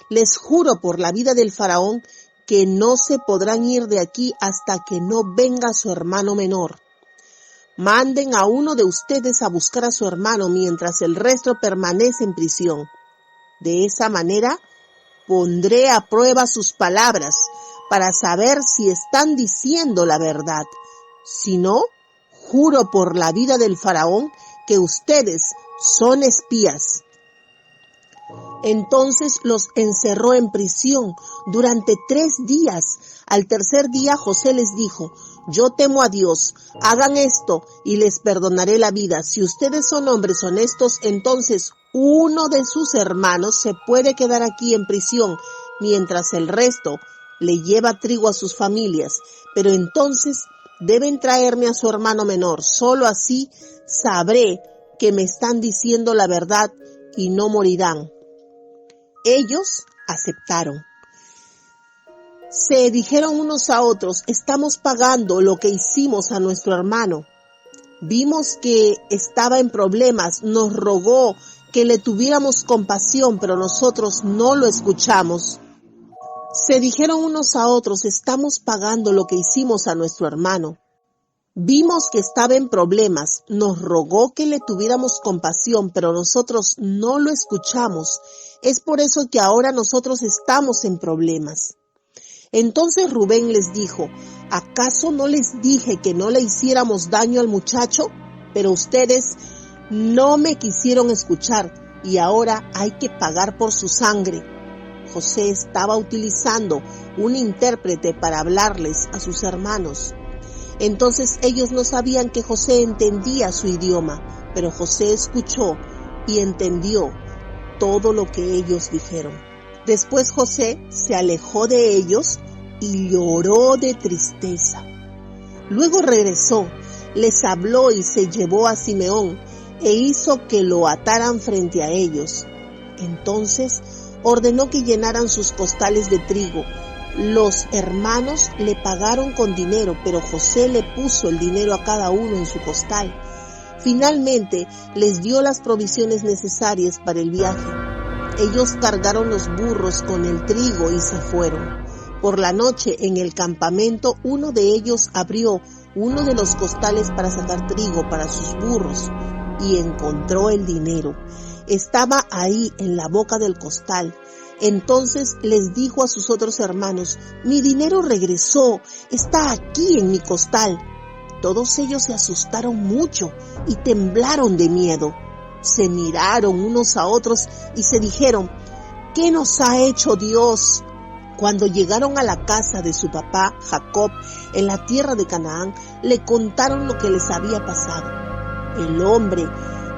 Les juro por la vida del faraón que no se podrán ir de aquí hasta que no venga su hermano menor. Manden a uno de ustedes a buscar a su hermano mientras el resto permanece en prisión. De esa manera pondré a prueba sus palabras para saber si están diciendo la verdad. Si no, juro por la vida del faraón que ustedes son espías. Entonces los encerró en prisión durante 3 días. Al tercer día José les dijo, yo temo a Dios, hagan esto y les perdonaré la vida. Si ustedes son hombres honestos, entonces uno de sus hermanos se puede quedar aquí en prisión, mientras el resto le lleva trigo a sus familias. Pero entonces deben traerme a su hermano menor, solo así sabré que me están diciendo la verdad y no morirán. Ellos aceptaron. Se dijeron unos a otros, estamos pagando lo que hicimos a nuestro hermano. Vimos que estaba en problemas, nos rogó que le tuviéramos compasión, pero nosotros no lo escuchamos. Se dijeron unos a otros, estamos pagando lo que hicimos a nuestro hermano. Vimos que estaba en problemas, nos rogó que le tuviéramos compasión, pero nosotros no lo escuchamos. Es por eso que ahora nosotros estamos en problemas. Entonces Rubén les dijo, ¿acaso no les dije que no le hiciéramos daño al muchacho? Pero ustedes no me quisieron escuchar y ahora hay que pagar por su sangre. José estaba utilizando un intérprete para hablarles a sus hermanos. Entonces ellos no sabían que José entendía su idioma, pero José escuchó y entendió todo lo que ellos dijeron. Después José se alejó de ellos y lloró de tristeza. Luego regresó, les habló y se llevó a Simeón e hizo que lo ataran frente a ellos. Entonces ordenó que llenaran sus costales de trigo. Los hermanos le pagaron con dinero, pero José le puso el dinero a cada uno en su costal. Finalmente les dio las provisiones necesarias para el viaje. Ellos cargaron los burros con el trigo y se fueron. Por la noche en el campamento uno de ellos abrió uno de los costales para sacar trigo para sus burros y encontró el dinero. Estaba ahí en la boca del costal. Entonces les dijo a sus otros hermanos, mi dinero regresó, está aquí en mi costal. Todos ellos se asustaron mucho y temblaron de miedo. Se miraron unos a otros y se dijeron, ¿qué nos ha hecho Dios? Cuando llegaron a la casa de su papá, Jacob, en la tierra de Canaán, le contaron lo que les había pasado. El hombre,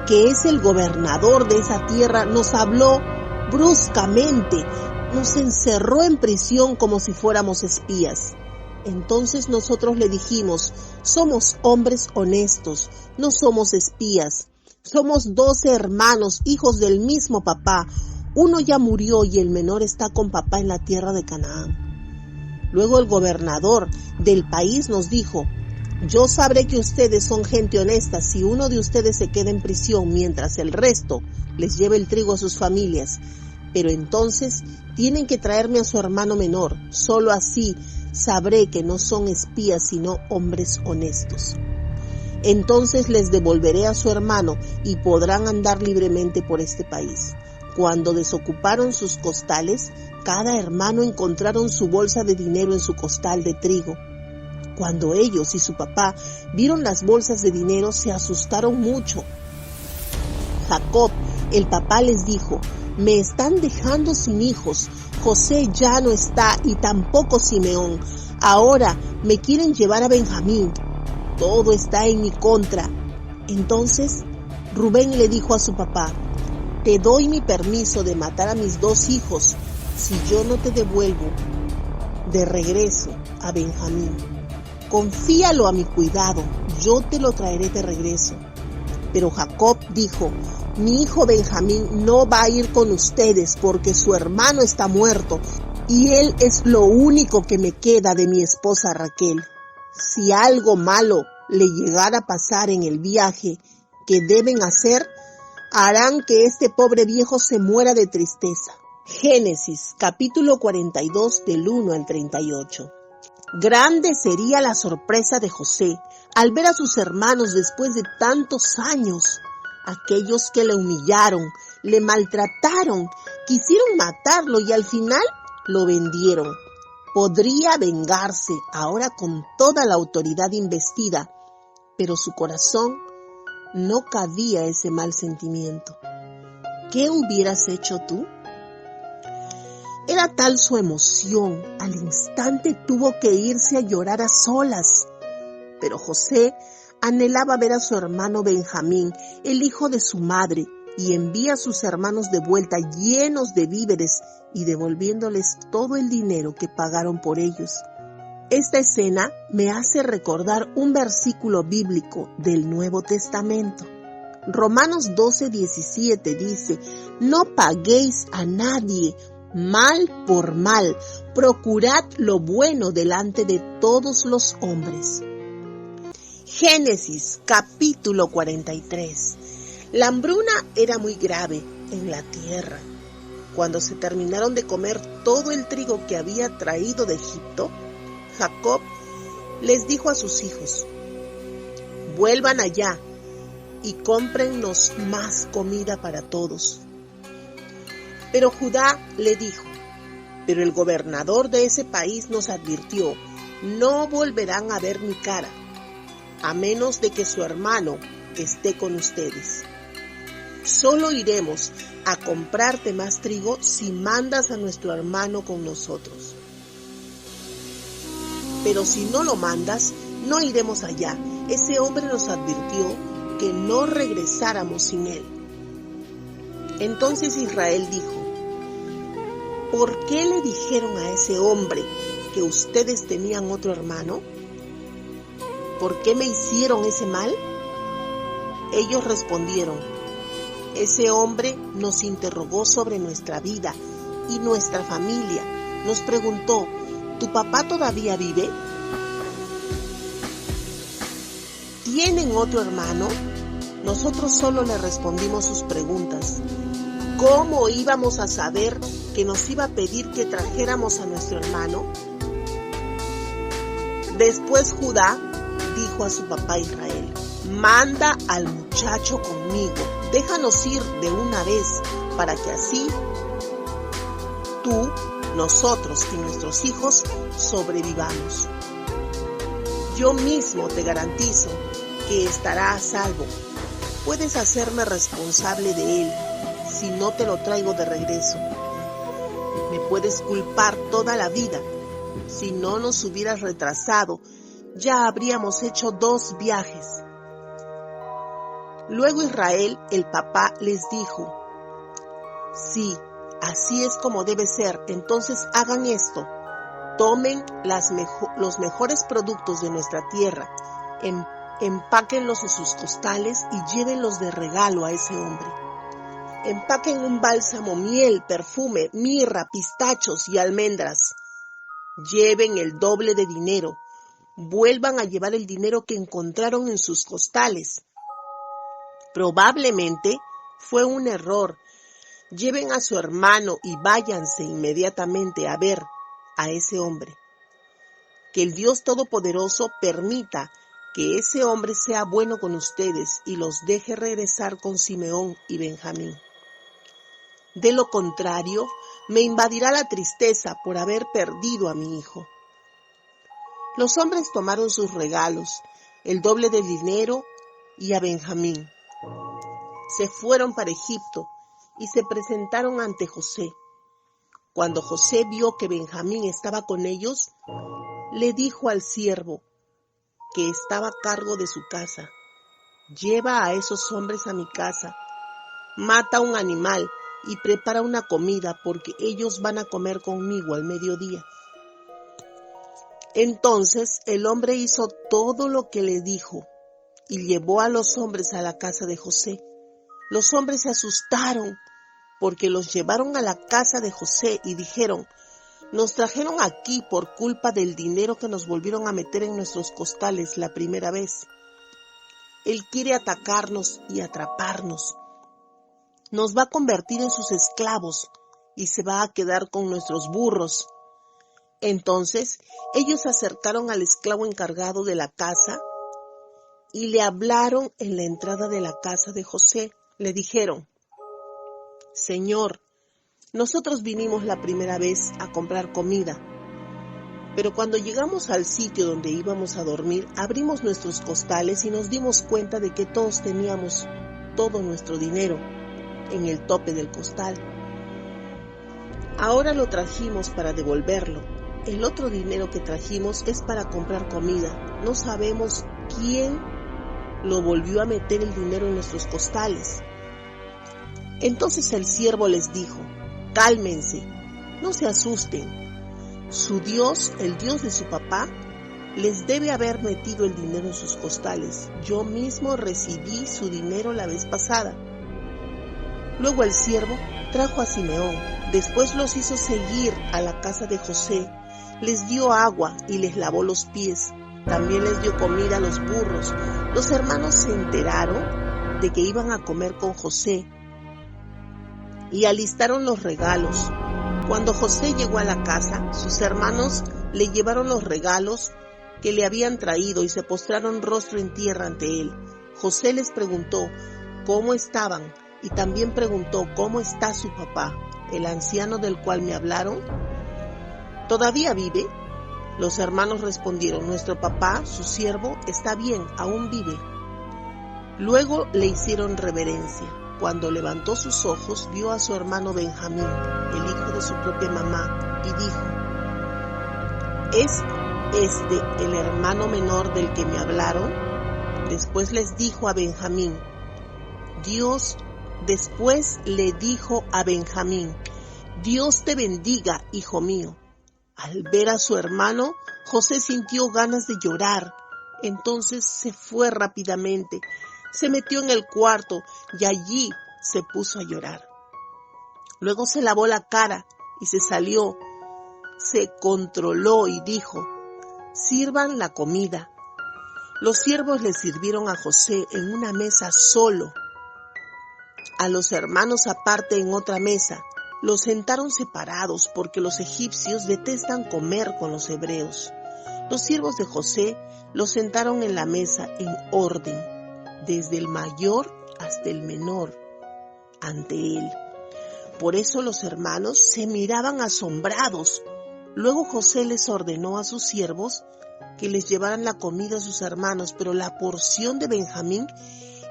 que es el gobernador de esa tierra, nos habló bruscamente, nos encerró en prisión como si fuéramos espías. Entonces nosotros le dijimos, somos hombres honestos, no somos espías. Somos 12 hermanos, hijos del mismo papá. Uno ya murió y el menor está con papá en la tierra de Canaán. Luego el gobernador del país nos dijo, yo sabré que ustedes son gente honesta si uno de ustedes se queda en prisión mientras el resto les lleva el trigo a sus familias. Pero entonces tienen que traerme a su hermano menor. Solo así sabré que no son espías sino hombres honestos. Entonces les devolveré a su hermano y podrán andar libremente por este país. Cuando desocuparon sus costales, cada hermano encontraron su bolsa de dinero en su costal de trigo. Cuando ellos y su papá vieron las bolsas de dinero, se asustaron mucho. Jacob, el papá, les dijo, me están dejando sin hijos. José ya no está y tampoco Simeón. Ahora me quieren llevar a Benjamín. Todo está en mi contra. Entonces Rubén le dijo a su papá, te doy mi permiso de matar a mis 2 hijos si yo no te devuelvo de regreso a Benjamín. Confíalo a mi cuidado, yo te lo traeré de regreso. Pero Jacob dijo, mi hijo Benjamín no va a ir con ustedes porque su hermano está muerto y él es lo único que me queda de mi esposa Raquel. Si algo malo le llegara a pasar en el viaje que deben hacer, harán que este pobre viejo se muera de tristeza. Génesis, capítulo 42, del 1 al 38. Grande sería la sorpresa de José al ver a sus hermanos después de tantos años. Aquellos que le humillaron, le maltrataron, quisieron matarlo y al final lo vendieron. Podría vengarse ahora con toda la autoridad investida, pero su corazón no cabía ese mal sentimiento. ¿Qué hubieras hecho tú? Era tal su emoción, al instante tuvo que irse a llorar a solas. Pero José anhelaba ver a su hermano Benjamín, el hijo de su madre, y envía a sus hermanos de vuelta llenos de víveres y devolviéndoles todo el dinero que pagaron por ellos. Esta escena me hace recordar un versículo bíblico del Nuevo Testamento. Romanos 12:17 dice, no paguéis a nadie mal por mal, procurad lo bueno delante de todos los hombres. Génesis capítulo 43. La hambruna era muy grave en la tierra. Cuando se terminaron de comer todo el trigo que había traído de Egipto, Jacob les dijo a sus hijos, vuelvan allá y cómprennos más comida para todos. Pero Judá le dijo, pero el gobernador de ese país nos advirtió, no volverán a ver mi cara, a menos de que su hermano esté con ustedes. Solo iremos a comprarte más trigo si mandas a nuestro hermano con nosotros. Pero si no lo mandas, no iremos allá. Ese hombre nos advirtió que no regresáramos sin él. Entonces Israel dijo, ¿por qué le dijeron a ese hombre que ustedes tenían otro hermano? ¿Por qué me hicieron ese mal? Ellos respondieron, ese hombre nos interrogó sobre nuestra vida y nuestra familia. Nos preguntó, ¿tu papá todavía vive? ¿Tienen otro hermano? Nosotros solo le respondimos sus preguntas. ¿Cómo íbamos a saber que nos iba a pedir que trajéramos a nuestro hermano? Después Judá dijo a su papá Israel, manda al muchacho conmigo, déjanos ir de una vez, para que así tú, nosotros y nuestros hijos sobrevivamos. Yo mismo te garantizo que estará a salvo. Puedes hacerme responsable de él si no te lo traigo de regreso. Me puedes culpar toda la vida. Si no nos hubieras retrasado, ya habríamos hecho 2 viajes. Luego Israel, el papá, les dijo: sí, así es como debe ser, entonces hagan esto. Tomen los mejores productos de nuestra tierra, empáquenlos en sus costales y llévenlos de regalo a ese hombre. Empaquen un bálsamo, miel, perfume, mirra, pistachos y almendras. Lleven el doble de dinero. Vuelvan a llevar el dinero que encontraron en sus costales. Probablemente fue un error. Lleven a su hermano y váyanse inmediatamente a ver a ese hombre. Que el Dios Todopoderoso permita que ese hombre sea bueno con ustedes y los deje regresar con Simeón y Benjamín. De lo contrario, me invadirá la tristeza por haber perdido a mi hijo. Los hombres tomaron sus regalos, el doble del dinero y a Benjamín. Se fueron para Egipto y se presentaron ante José. Cuando José vio que Benjamín estaba con ellos, le dijo al siervo que estaba a cargo de su casa: lleva a esos hombres a mi casa, mata un animal y prepara una comida porque ellos van a comer conmigo al mediodía. Entonces el hombre hizo todo lo que le dijo y llevó a los hombres a la casa de José. Los hombres se asustaron porque los llevaron a la casa de José y dijeron: nos trajeron aquí por culpa del dinero que nos volvieron a meter en nuestros costales la primera vez. Él quiere atacarnos y atraparnos. Nos va a convertir en sus esclavos y se va a quedar con nuestros burros. Entonces ellos se acercaron al esclavo encargado de la casa y le hablaron en la entrada de la casa de José. Le dijeron: Señor, nosotros vinimos la primera vez a comprar comida, pero cuando llegamos al sitio donde íbamos a dormir, abrimos nuestros costales y nos dimos cuenta de que todos teníamos todo nuestro dinero en el tope del costal. Ahora lo trajimos para devolverlo. El otro dinero que trajimos es para comprar comida. No sabemos quién lo volvió a meter el dinero en nuestros costales. Entonces el siervo les dijo: cálmense, no se asusten. Su Dios, el Dios de su papá, les debe haber metido el dinero en sus costales. Yo mismo recibí su dinero la vez pasada. Luego el siervo trajo a Simeón, después los hizo seguir a la casa de José, les dio agua y les lavó los pies, también les dio comida a los burros. Los hermanos se enteraron de que iban a comer con José y alistaron los regalos. Cuando José llegó a la casa, sus hermanos le llevaron los regalos que le habían traído y se postraron rostro en tierra ante él. José les preguntó cómo estaban y también preguntó cómo está su papá, el anciano del cual me hablaron. ¿Todavía vive? Los hermanos respondieron: nuestro papá, su siervo, está bien, aún vive. Luego le hicieron reverencia. Cuando levantó sus ojos, vio a su hermano Benjamín, el hijo de su propia mamá, y dijo: ¿es este el hermano menor del que me hablaron? Después le dijo a Benjamín: Dios te bendiga, hijo mío. Al ver a su hermano, José sintió ganas de llorar. Entonces se fue rápidamente, se metió en el cuarto y allí se puso a llorar. Luego se lavó la cara y se salió, se controló y dijo: sirvan la comida. Los siervos le sirvieron a José en una mesa solo, a los hermanos aparte en otra mesa. Los sentaron separados porque los egipcios detestan comer con los hebreos. Los siervos de José los sentaron en la mesa en orden, desde el mayor hasta el menor, ante él. Por eso los hermanos se miraban asombrados. Luego José les ordenó a sus siervos que les llevaran la comida a sus hermanos, pero la porción de Benjamín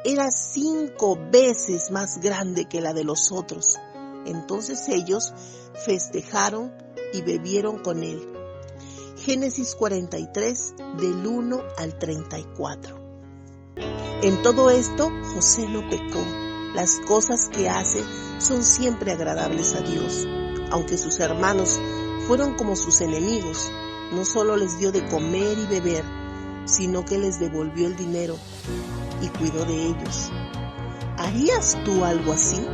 era 5 veces más grande que la de los otros. Entonces ellos festejaron y bebieron con él. Génesis 43, del 1 al 34. En todo esto, José no pecó. Las cosas que hace son siempre agradables a Dios. Aunque sus hermanos fueron como sus enemigos, no solo les dio de comer y beber, sino que les devolvió el dinero y cuidó de ellos. ¿Harías tú algo así?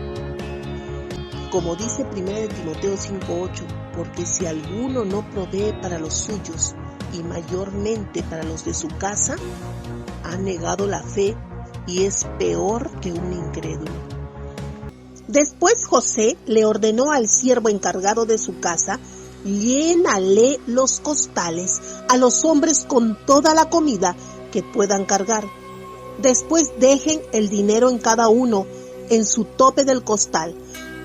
Como dice 1 Timoteo 5:8, porque si alguno no provee para los suyos y mayormente para los de su casa, ha negado la fe y es peor que un incrédulo. Después José le ordenó al siervo encargado de su casa: llénale los costales a los hombres con toda la comida que puedan cargar. Después dejen el dinero en cada uno en su tope del costal.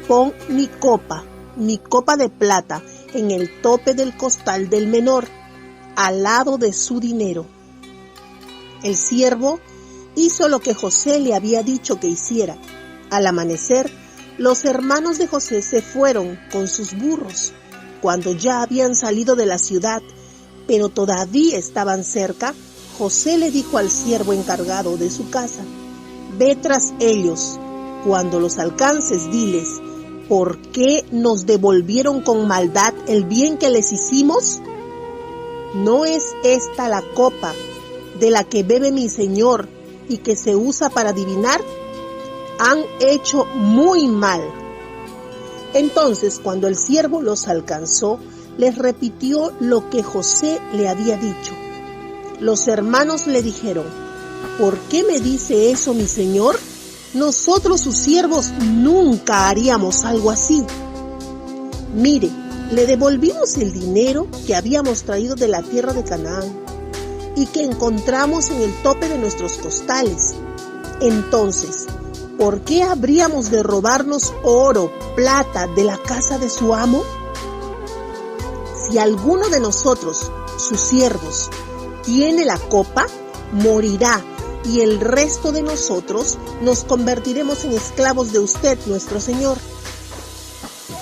Pon mi copa de plata, en el tope del costal del menor, al lado de su dinero. El siervo hizo lo que José le había dicho que hiciera. Al amanecer, los hermanos de José se fueron con sus burros. Cuando ya habían salido de la ciudad, pero todavía estaban cerca, José le dijo al siervo encargado de su casa: ve tras ellos. Cuando los alcances, diles: ¿por qué nos devolvieron con maldad el bien que les hicimos? ¿No es esta la copa de la que bebe mi señor y que se usa para adivinar? Han hecho muy mal. Entonces, cuando el siervo los alcanzó, les repitió lo que José le había dicho. Los hermanos le dijeron: ¿por qué me dice eso mi señor? Nosotros, sus siervos, nunca haríamos algo así. Mire, le devolvimos el dinero que habíamos traído de la tierra de Canaán y que encontramos en el tope de nuestros costales. Entonces, ¿por qué habríamos de robarnos oro, plata de la casa de su amo? Si alguno de nosotros, sus siervos, tiene la copa, morirá, y el resto de nosotros nos convertiremos en esclavos de usted, nuestro señor.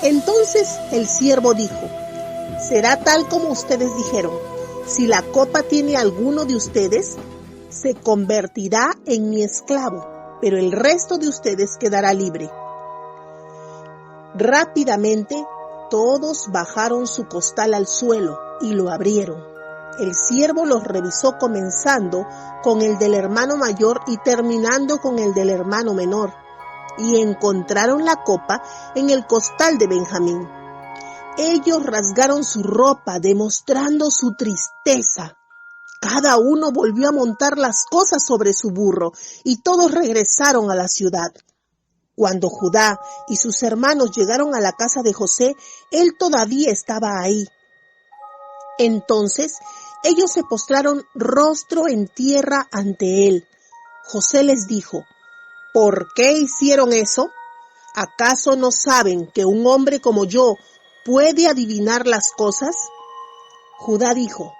Entonces el siervo dijo: será tal como ustedes dijeron. Si la copa tiene alguno de ustedes, se convertirá en mi esclavo, pero el resto de ustedes quedará libre. Rápidamente todos bajaron su costal al suelo y lo abrieron. El siervo los revisó, comenzando con el del hermano mayor y terminando con el del hermano menor, y encontraron la copa en el costal de Benjamín. Ellos rasgaron su ropa, demostrando su tristeza. Cada uno volvió a montar las cosas sobre su burro, y todos regresaron a la ciudad. Cuando Judá y sus hermanos llegaron a la casa de José, él todavía estaba ahí. Entonces ellos se postraron rostro en tierra ante él. José les dijo: ¿por qué hicieron eso? ¿Acaso no saben que un hombre como yo puede adivinar las cosas? Judá dijo: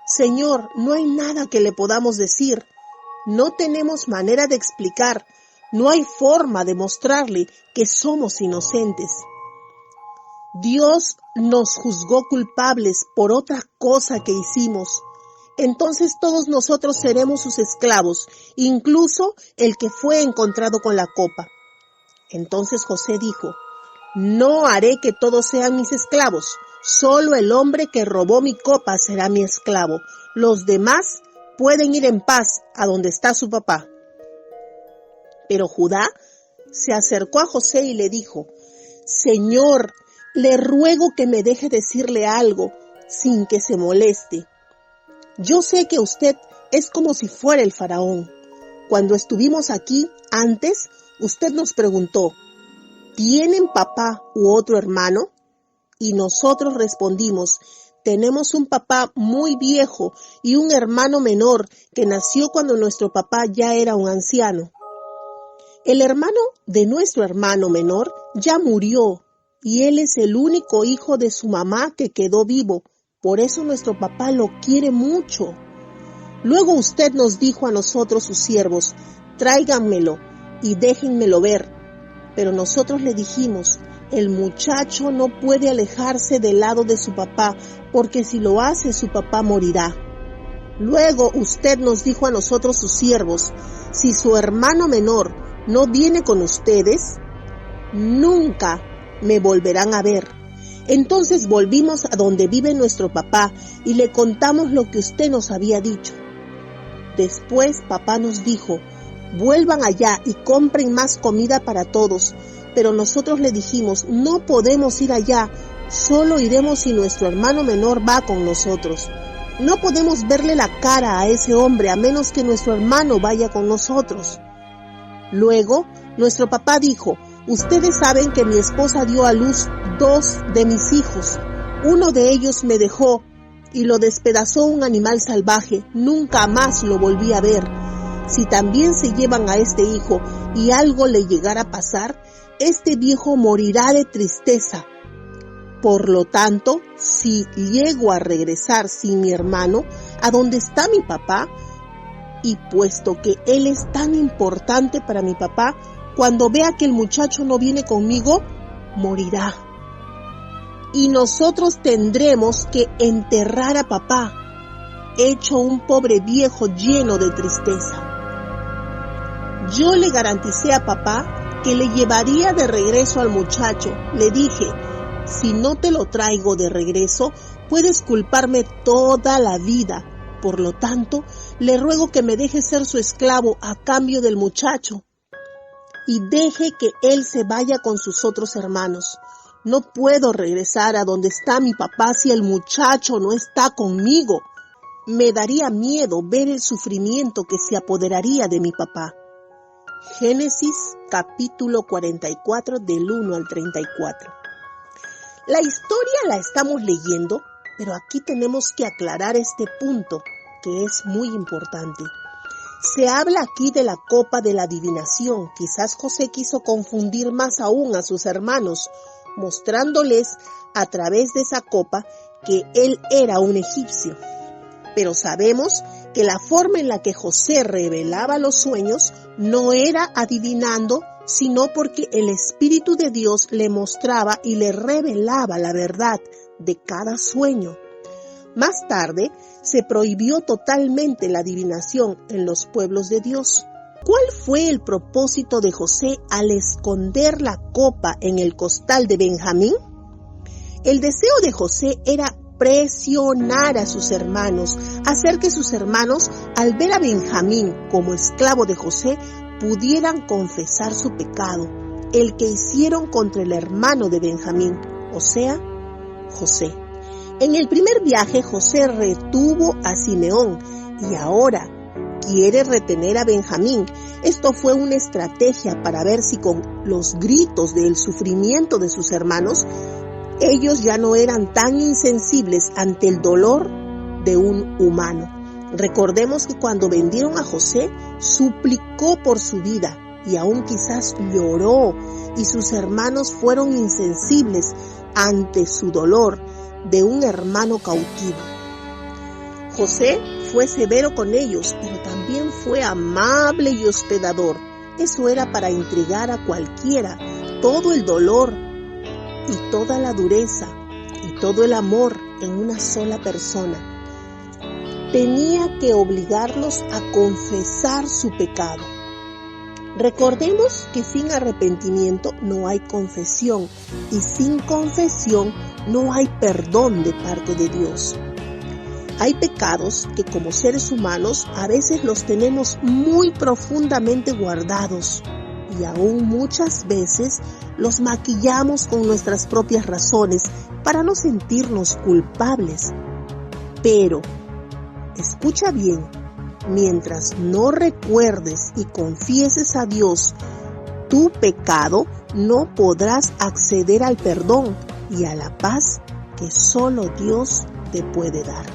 Señor, no hay nada que le podamos decir. No tenemos manera de explicar. No hay forma de mostrarle que somos inocentes. Dios nos juzgó culpables por otra cosa que hicimos. Entonces todos nosotros seremos sus esclavos, incluso el que fue encontrado con la copa. Entonces José dijo: no haré que todos sean mis esclavos. Solo el hombre que robó mi copa será mi esclavo. Los demás pueden ir en paz a donde está su papá. Pero Judá se acercó a José y le dijo: Señor, le ruego que me deje decirle algo sin que se moleste. Yo sé que usted es como si fuera el faraón. Cuando estuvimos aquí antes, usted nos preguntó: ¿tienen papá u otro hermano? Y nosotros respondimos: tenemos un papá muy viejo y un hermano menor que nació cuando nuestro papá ya era un anciano. El hermano de nuestro hermano menor ya murió y él es el único hijo de su mamá que quedó vivo. Por eso nuestro papá lo quiere mucho. Luego usted nos dijo a nosotros, sus siervos: tráiganmelo y déjenmelo ver. Pero nosotros le dijimos: el muchacho no puede alejarse del lado de su papá, porque si lo hace su papá morirá. Luego usted nos dijo a nosotros sus siervos, si su hermano menor no viene con ustedes, nunca me volverán a ver. Entonces volvimos a donde vive nuestro papá y le contamos lo que usted nos había dicho. Después papá nos dijo, vuelvan allá y compren más comida para todos. Pero nosotros le dijimos, no podemos ir allá, solo iremos si nuestro hermano menor va con nosotros. No podemos verle la cara a ese hombre a menos que nuestro hermano vaya con nosotros. Luego, nuestro papá dijo, ustedes saben que mi esposa dio a luz 2 de mis hijos. Uno de ellos me dejó y lo despedazó un animal salvaje. Nunca más lo volví a ver. Si también se llevan a este hijo y algo le llegara a pasar, este viejo morirá de tristeza. Por lo tanto, si llego a regresar sin mi hermano, ¿a dónde está mi papá? Y puesto que él es tan importante para mi papá, cuando vea que el muchacho no viene conmigo, morirá. Y nosotros tendremos que enterrar a papá, hecho un pobre viejo lleno de tristeza. Yo le garanticé a papá que le llevaría de regreso al muchacho. Le dije, si no te lo traigo de regreso, puedes culparme toda la vida. Por lo tanto, le ruego que me deje ser su esclavo a cambio del muchacho y deje que él se vaya con sus otros hermanos. No puedo regresar a donde está mi papá si el muchacho no está conmigo. Me daría miedo ver el sufrimiento que se apoderaría de mi papá. Génesis capítulo 44 del 1 al 34. La historia la estamos leyendo, pero aquí tenemos que aclarar este punto que es muy importante. Se habla aquí de la copa de la adivinación. Quizás José quiso confundir más aún a sus hermanos, mostrándoles a través de esa copa que él era un egipcio. Pero sabemos que la forma en la que José revelaba los sueños no era adivinando, sino porque el Espíritu de Dios le mostraba y le revelaba la verdad de cada sueño. Más tarde, se prohibió totalmente la adivinación en los pueblos de Dios. ¿Cuál fue el propósito de José al esconder la copa en el costal de Benjamín? El deseo de José era presionar a sus hermanos, hacer que sus hermanos, al ver a Benjamín como esclavo de José, pudieran confesar su pecado, el que hicieron contra el hermano de Benjamín, o sea, José. En el primer viaje, José retuvo a Simeón y ahora quiere retener a Benjamín. Esto fue una estrategia para ver si con los gritos del sufrimiento de sus hermanos, ellos ya no eran tan insensibles ante el dolor de un humano. Recordemos que cuando vendieron a José, suplicó por su vida y aún quizás lloró, y sus hermanos fueron insensibles ante su dolor de un hermano cautivo. José fue severo con ellos, pero también fue amable y hospedador. Eso era para intrigar a cualquiera. Todo el dolor y toda la dureza y todo el amor en una sola persona. Tenía que obligarlos a confesar su pecado. Recordemos que sin arrepentimiento no hay confesión y sin confesión no hay perdón de parte de Dios. Hay pecados que como seres humanos a veces los tenemos muy profundamente guardados y aún muchas veces los maquillamos con nuestras propias razones para no sentirnos culpables. Pero, escucha bien, mientras no recuerdes y confieses a Dios tu pecado, no podrás acceder al perdón y a la paz que solo Dios te puede dar.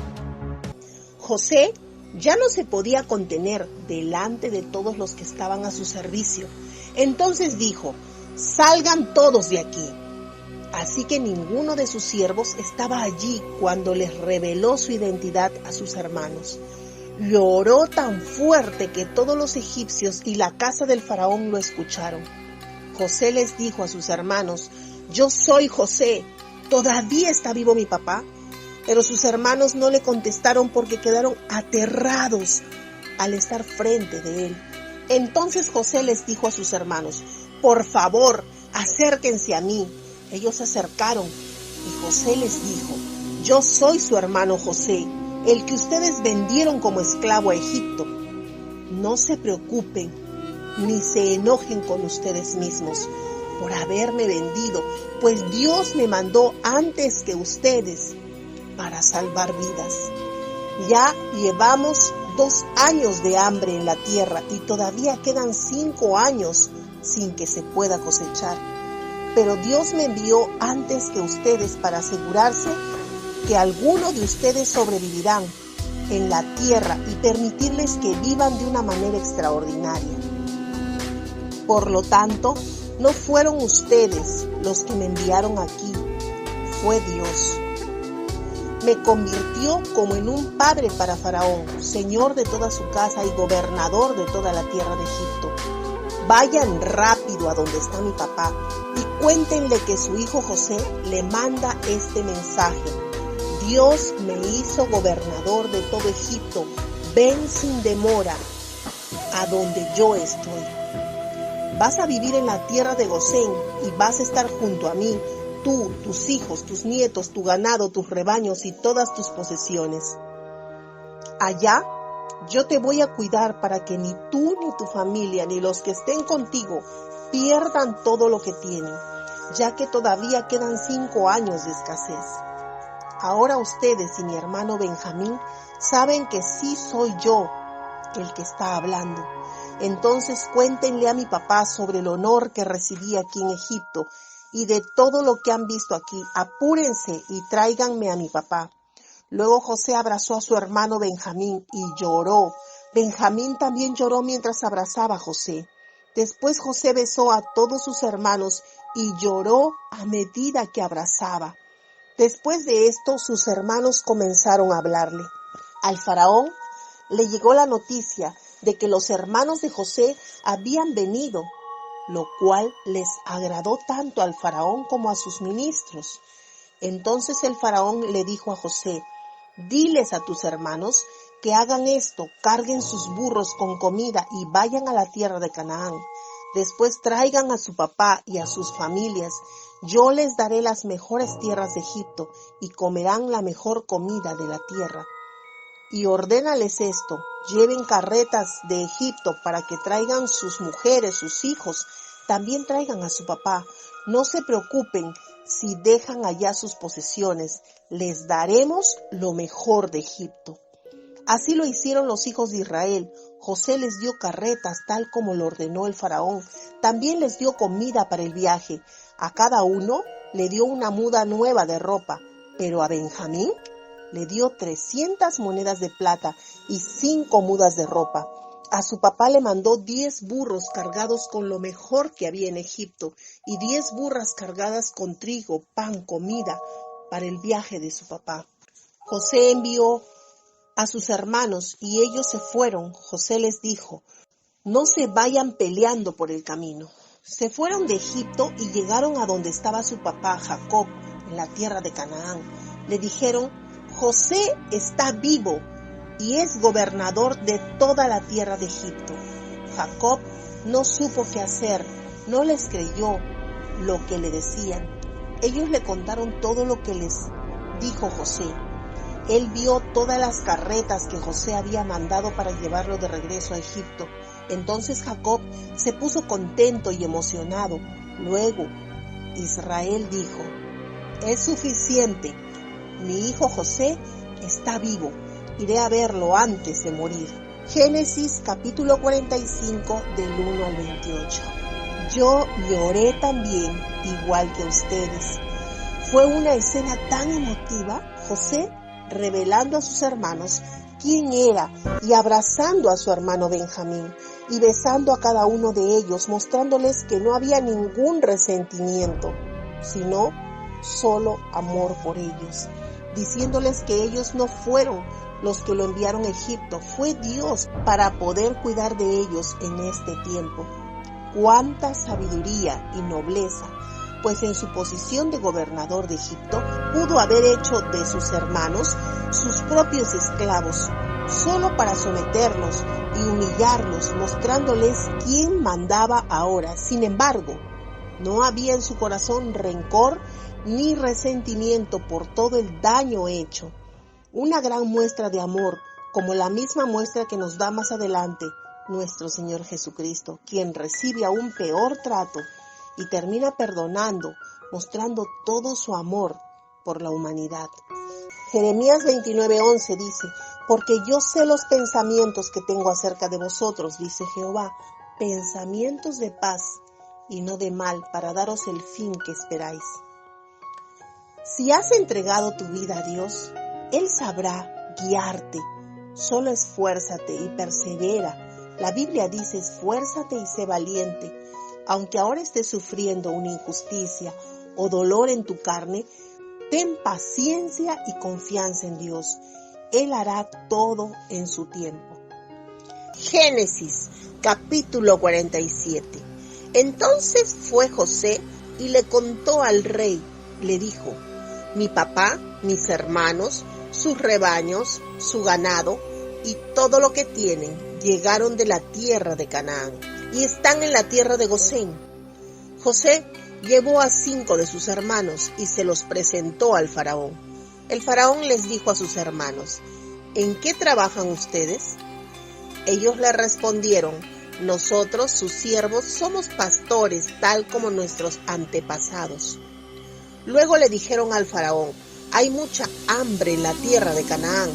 José ya no se podía contener delante de todos los que estaban a su servicio. Entonces dijo, salgan todos de aquí. Así que ninguno de sus siervos estaba allí cuando les reveló su identidad a sus hermanos. Lloró tan fuerte que todos los egipcios y la casa del faraón lo escucharon. José les dijo a sus hermanos, yo soy José, ¿todavía está vivo mi papá? Pero sus hermanos no le contestaron porque quedaron aterrados al estar frente de él. Entonces José les dijo a sus hermanos: por favor, acérquense a mí. Ellos se acercaron y José les dijo: yo soy su hermano José, el que ustedes vendieron como esclavo a Egipto. No se preocupen ni se enojen con ustedes mismos por haberme vendido, pues Dios me mandó antes que ustedes para salvar vidas. Ya llevamos 2 años de hambre en la tierra y todavía quedan 5 años sin que se pueda cosechar. Pero Dios me envió antes que ustedes para asegurarse que algunos de ustedes sobrevivirán en la tierra y permitirles que vivan de una manera extraordinaria. Por lo tanto, no fueron ustedes los que me enviaron aquí, fue Dios. Me convirtió como en un padre para Faraón, señor de toda su casa y gobernador de toda la tierra de Egipto. Vayan rápido a donde está mi papá y cuéntenle que su hijo José le manda este mensaje: Dios me hizo gobernador de todo Egipto, ven sin demora a donde yo estoy. Vas a vivir en la tierra de Gosén y vas a estar junto a mí, tú, tus hijos, tus nietos, tu ganado, tus rebaños y todas tus posesiones. Allá yo te voy a cuidar para que ni tú, ni tu familia, ni los que estén contigo pierdan todo lo que tienen, ya que todavía quedan 5 años de escasez. Ahora ustedes y mi hermano Benjamín saben que sí soy yo el que está hablando. Entonces cuéntenle a mi papá sobre el honor que recibí aquí en Egipto y de todo lo que han visto aquí. Apúrense y tráiganme a mi papá. Luego José abrazó a su hermano Benjamín y lloró. Benjamín también lloró mientras abrazaba a José. Después José besó a todos sus hermanos y lloró a medida que abrazaba. Después de esto, sus hermanos comenzaron a hablarle. Al faraón le llegó la noticia de que los hermanos de José habían venido, lo cual les agradó tanto al faraón como a sus ministros. Entonces el faraón le dijo a José: diles a tus hermanos que hagan esto, carguen sus burros con comida y vayan a la tierra de Canaán. Después traigan a su papá y a sus familias. Yo les daré las mejores tierras de Egipto y comerán la mejor comida de la tierra. Y ordénales esto: lleven carretas de Egipto para que traigan sus mujeres, sus hijos, también traigan a su papá. No se preocupen si dejan allá sus posesiones, les daremos lo mejor de Egipto. Así lo hicieron los hijos de Israel. José les dio carretas tal como lo ordenó el faraón. También les dio comida para el viaje. A cada uno le dio una muda nueva de ropa, pero a Benjamín le dio 300 monedas de plata y 5 mudas de ropa. A su papá le mandó 10 burros cargados con lo mejor que había en Egipto y 10 burras cargadas con trigo, pan, comida para el viaje de su papá. José envió a sus hermanos y ellos se fueron. José les dijo: no se vayan peleando por el camino. Se fueron de Egipto y llegaron a donde estaba su papá Jacob, en la tierra de Canaán. Le dijeron: José está vivo y es gobernador de toda la tierra de Egipto. Jacob no supo qué hacer, no les creyó lo que le decían. Ellos le contaron todo lo que les dijo José. Él vio todas las carretas que José había mandado para llevarlo de regreso a Egipto. Entonces Jacob se puso contento y emocionado. Luego Israel dijo: es suficiente, mi hijo José está vivo, iré a verlo antes de morir. Génesis capítulo 45 del 1 al 28. Yo lloré también, igual que ustedes. Fue una escena tan emotiva. José revelando a sus hermanos quién era y abrazando a su hermano Benjamín y besando a cada uno de ellos, mostrándoles que no había ningún resentimiento, sino solo amor por ellos, diciéndoles que ellos no fueron los que lo enviaron a Egipto, fue Dios para poder cuidar de ellos en este tiempo. ¡Cuánta sabiduría y nobleza! pues en su posición de gobernador de Egipto pudo haber hecho de sus hermanos sus propios esclavos, solo para someterlos y humillarlos, mostrándoles quién mandaba ahora. Sin embargo, no había en su corazón rencor ni resentimiento por todo el daño hecho. Una gran muestra de amor, como la misma muestra que nos da más adelante nuestro Señor Jesucristo, quien recibe aún peor trato y termina perdonando, mostrando todo su amor por la humanidad. Jeremías 29:11 dice: porque yo sé los pensamientos que tengo acerca de vosotros, dice Jehová, pensamientos de paz y no de mal, para daros el fin que esperáis. Si has entregado tu vida a Dios, Él sabrá guiarte. Solo esfuérzate y persevera. La Biblia dice: esfuérzate y sé valiente. Aunque ahora estés sufriendo una injusticia o dolor en tu carne, ten paciencia y confianza en Dios. Él hará todo en su tiempo. Génesis, capítulo 47. Entonces fue José y le contó al rey. Le dijo: mi papá, mis hermanos, sus rebaños, su ganado y todo lo que tienen llegaron de la tierra de Canaán y están en la tierra de Gosén. José llevó a 5 de sus hermanos y se los presentó al faraón. El faraón les dijo a sus hermanos: ¿en qué trabajan ustedes? Ellos le respondieron: nosotros, sus siervos, somos pastores, tal como nuestros antepasados. Luego le dijeron al faraón: hay mucha hambre en la tierra de Canaán.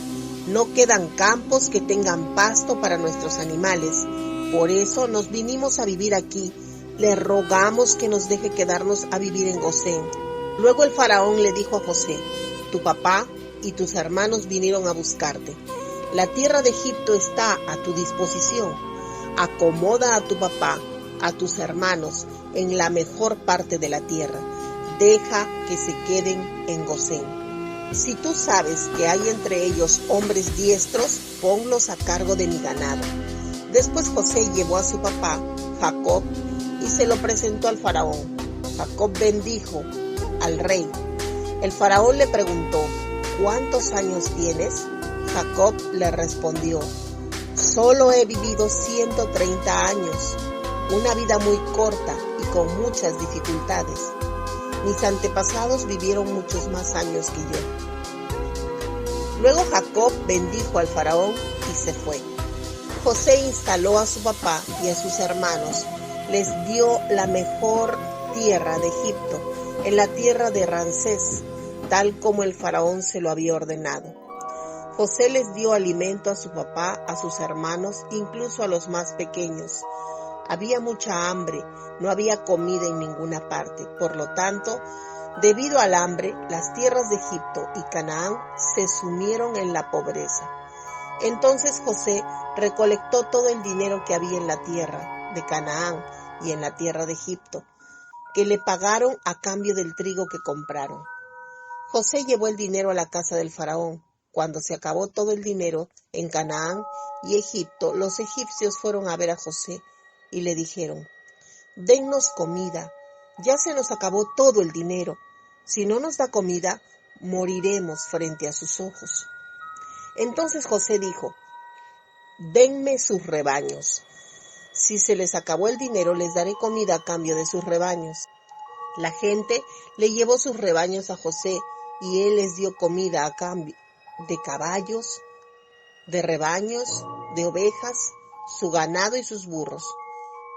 No quedan campos que tengan pasto para nuestros animales. Por eso nos vinimos a vivir aquí. Le rogamos que nos deje quedarnos a vivir en Gosén. Luego el faraón le dijo a José: tu papá y tus hermanos vinieron a buscarte. La tierra de Egipto está a tu disposición. Acomoda a tu papá, a tus hermanos, en la mejor parte de la tierra. Deja que se queden en Gosén. Si tú sabes que hay entre ellos hombres diestros, ponlos a cargo de mi ganado. Después José llevó a su papá, Jacob, y se lo presentó al faraón. Jacob bendijo al rey. El faraón le preguntó: ¿cuántos años tienes? Jacob le respondió: solo he vivido 130 años, una vida muy corta y con muchas dificultades. Mis antepasados vivieron muchos más años que yo. Luego Jacob bendijo al faraón y se fue. José instaló a su papá y a sus hermanos. Les dio la mejor tierra de Egipto, en la tierra de Ramsés, tal como el faraón se lo había ordenado. José les dio alimento a su papá, a sus hermanos, incluso a los más pequeños. Había mucha hambre, no había comida en ninguna parte. Por lo tanto, debido al hambre, las tierras de Egipto y Canaán se sumieron en la pobreza. Entonces José recolectó todo el dinero que había en la tierra de Canaán y en la tierra de Egipto, que le pagaron a cambio del trigo que compraron. José llevó el dinero a la casa del faraón. Cuando se acabó todo el dinero en Canaán y Egipto, los egipcios fueron a ver a José y le dijeron: dennos comida, ya se nos acabó todo el dinero. Si no nos da comida, moriremos frente a sus ojos. Entonces José dijo: denme sus rebaños. Si se les acabó el dinero, les daré comida a cambio de sus rebaños. La gente le llevó sus rebaños a José y él les dio comida a cambio de caballos, de rebaños, de ovejas, su ganado y sus burros.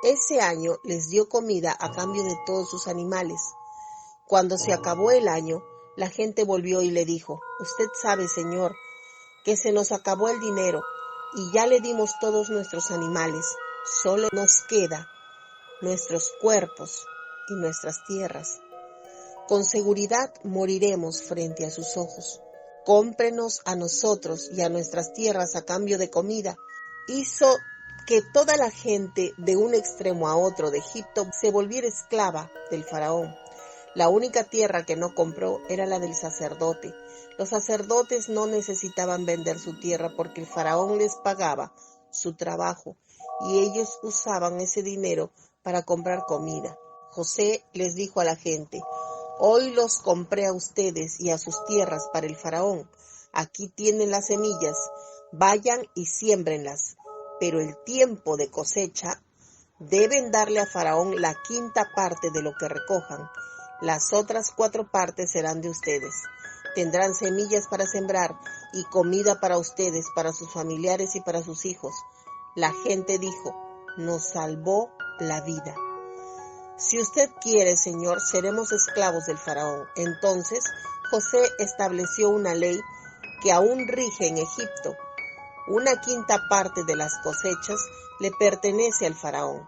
Ese año les dio comida a cambio de todos sus animales. Cuando se acabó el año, la gente volvió y le dijo: usted sabe, señor, que se nos acabó el dinero y ya le dimos todos nuestros animales. Solo nos queda nuestros cuerpos y nuestras tierras. Con seguridad moriremos frente a sus ojos. Cómprenos a nosotros y a nuestras tierras a cambio de comida. Hizo que toda la gente de un extremo a otro de Egipto se volviera esclava del faraón. La única tierra que no compró era la del sacerdote. Los sacerdotes no necesitaban vender su tierra porque el faraón les pagaba su trabajo y ellos usaban ese dinero para comprar comida. José les dijo a la gente: hoy los compré a ustedes y a sus tierras para el faraón. Aquí tienen las semillas, vayan y siémbrenlas. Pero el tiempo de cosecha deben darle a faraón la quinta parte de lo que recojan. Las otras 4 partes serán de ustedes. Tendrán semillas para sembrar y comida para ustedes, para sus familiares y para sus hijos. La gente dijo: nos salvó la vida. Si usted quiere, Señor, seremos esclavos del faraón. Entonces José estableció una ley que aún rige en Egipto. Una quinta parte de las cosechas le pertenece al faraón.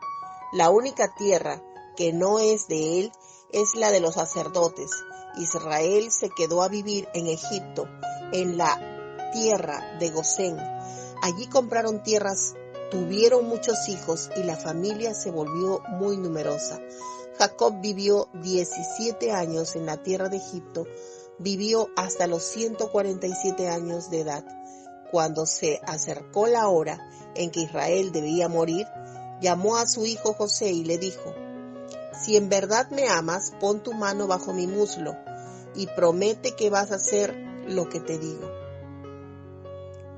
La única tierra que no es de él es la de los sacerdotes. Israel se quedó a vivir en Egipto, en la tierra de Gosén. Allí compraron tierras, tuvieron muchos hijos y la familia se volvió muy numerosa. Jacob vivió 17 años en la tierra de Egipto, vivió hasta los 147 años de edad. Cuando se acercó la hora en que Israel debía morir, llamó a su hijo José y le dijo: si en verdad me amas, pon tu mano bajo mi muslo y promete que vas a hacer lo que te digo.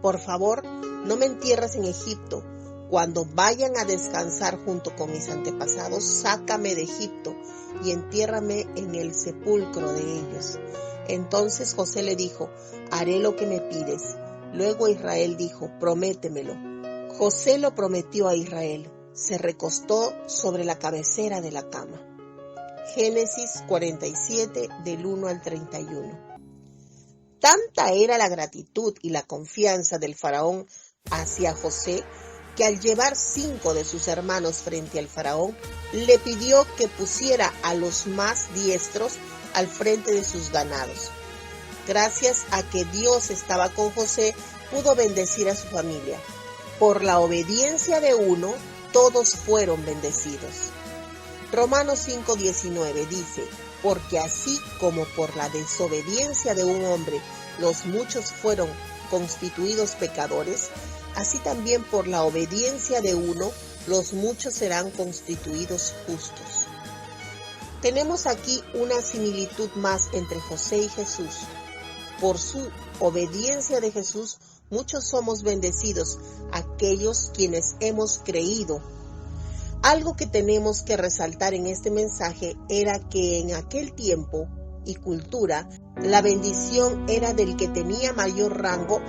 Por favor, no me entierres en Egipto. Cuando vayan a descansar junto con mis antepasados, sácame de Egipto y entiérrame en el sepulcro de ellos. Entonces José le dijo: haré lo que me pides. Luego Israel dijo: prométemelo. José lo prometió a Israel. Se recostó sobre la cabecera de la cama. Génesis 47, del 1 al 31. Tanta era la gratitud y la confianza del faraón hacia José, que al llevar 5 de sus hermanos frente al faraón, le pidió que pusiera a los más diestros al frente de sus ganados. Gracias a que Dios estaba con José, pudo bendecir a su familia. Por la obediencia de uno, todos fueron bendecidos. Romanos 5:19 dice: porque así como por la desobediencia de un hombre los muchos fueron constituidos pecadores, así también por la obediencia de uno los muchos serán constituidos justos. Tenemos aquí una similitud más entre José y Jesús. Por su obediencia de Jesús, muchos somos bendecidos, aquellos quienes hemos creído. Algo que tenemos que resaltar en este mensaje era que en aquel tiempo y cultura, la bendición era del que tenía mayor rango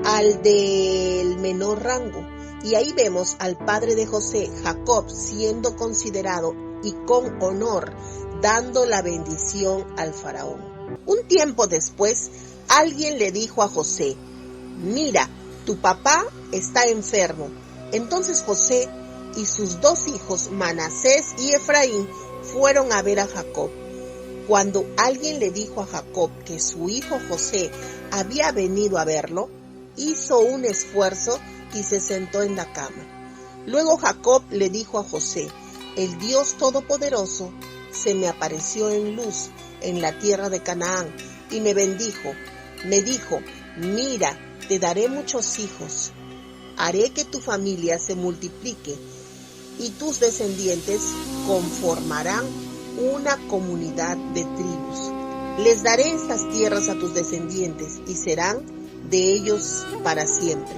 al del menor rango. Y ahí vemos al padre de José, Jacob, siendo considerado y con honor, dando la bendición al faraón. Un tiempo después, alguien le dijo a José: mira, tu papá está enfermo. Entonces José y sus 2 hijos, Manasés y Efraín, fueron a ver a Jacob. Cuando alguien le dijo a Jacob que su hijo José había venido a verlo, hizo un esfuerzo y se sentó en la cama. Luego Jacob le dijo a José: el Dios Todopoderoso se me apareció en luz en la tierra de Canaán y me bendijo. Me dijo: mira, te daré muchos hijos, haré que tu familia se multiplique y tus descendientes conformarán una comunidad de tribus. Les daré estas tierras a tus descendientes y serán de ellos para siempre.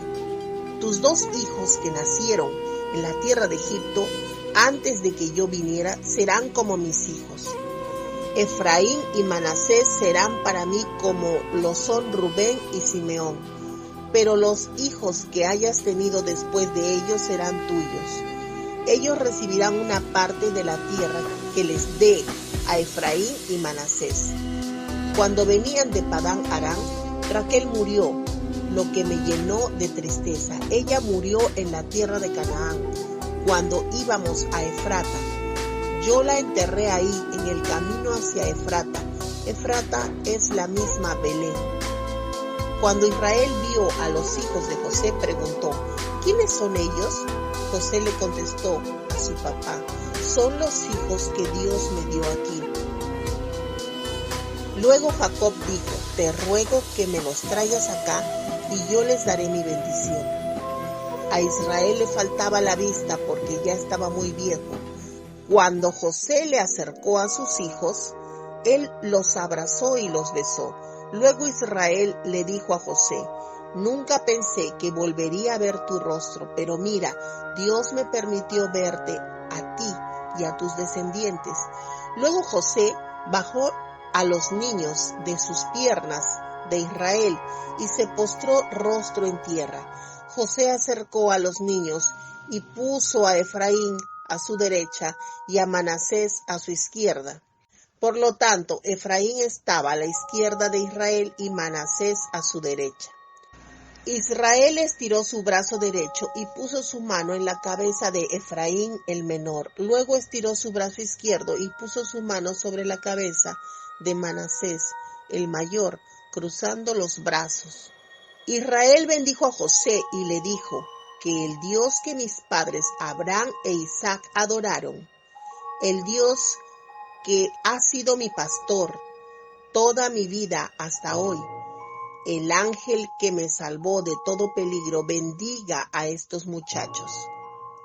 Tus 2 hijos que nacieron en la tierra de Egipto antes de que yo viniera serán como mis hijos. Efraín y Manasés serán para mí como lo son Rubén y Simeón, pero los hijos que hayas tenido después de ellos serán tuyos. Ellos recibirán una parte de la tierra que les dé a Efraín y Manasés. Cuando venían de Padán Aram, Raquel murió, lo que me llenó de tristeza. Ella murió en la tierra de Canaán, cuando íbamos a Efrata. Yo la enterré ahí, en el camino hacia Efrata. Efrata es la misma Belén. Cuando Israel vio a los hijos de José, preguntó: ¿quiénes son ellos? José le contestó a su papá: son los hijos que Dios me dio aquí. Luego Jacob dijo: te ruego que me los traigas acá y yo les daré mi bendición. A Israel le faltaba la vista porque ya estaba muy viejo. Cuando José le acercó a sus hijos, él los abrazó y los besó. Luego Israel le dijo a José: nunca pensé que volvería a ver tu rostro, pero mira, Dios me permitió verte a ti y a tus descendientes. Luego José bajó a los niños de sus piernas de Israel y se postró rostro en tierra. José acercó a los niños y puso a Efraín a su derecha y a Manasés a su izquierda. Por lo tanto, Efraín estaba a la izquierda de Israel y Manasés a su derecha. Israel estiró su brazo derecho y puso su mano en la cabeza de Efraín el menor. Luego estiró su brazo izquierdo y puso su mano sobre la cabeza de Manasés el mayor, cruzando los brazos. Israel bendijo a José y le dijo: que el Dios que mis padres Abraham e Isaac adoraron, el Dios que ha sido mi pastor toda mi vida hasta hoy, el ángel que me salvó de todo peligro, bendiga a estos muchachos.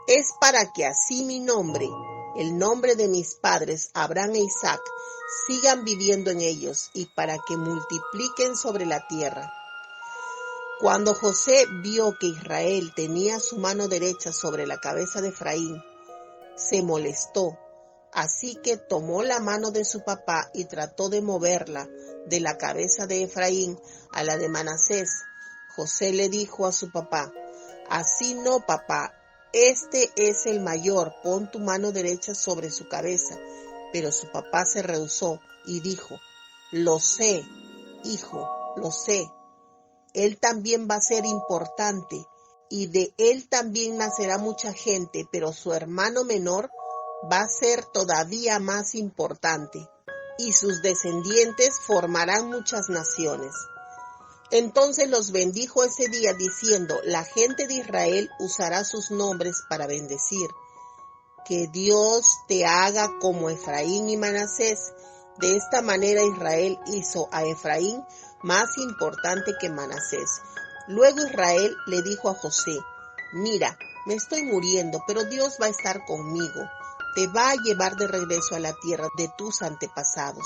Es para que así mi nombre, el nombre de mis padres Abraham e Isaac, sigan viviendo en ellos y para que multipliquen sobre la tierra. Cuando José vio que Israel tenía su mano derecha sobre la cabeza de Efraín, se molestó. Así que tomó la mano de su papá y trató de moverla de la cabeza de Efraín a la de Manasés. José le dijo a su papá: así no, papá, este es el mayor, pon tu mano derecha sobre su cabeza. Pero su papá se rehusó y dijo: lo sé, hijo, lo sé. Él también va a ser importante y de él también nacerá mucha gente, pero su hermano menor va a ser todavía más importante y sus descendientes formarán muchas naciones. Entonces los bendijo ese día diciendo: la gente de Israel usará sus nombres para bendecir. Que Dios te haga como Efraín y Manasés. De esta manera Israel hizo a Efraín más importante que Manasés. Luego Israel le dijo a José: mira, me estoy muriendo, pero Dios va a estar conmigo. Te va a llevar de regreso a la tierra de tus antepasados.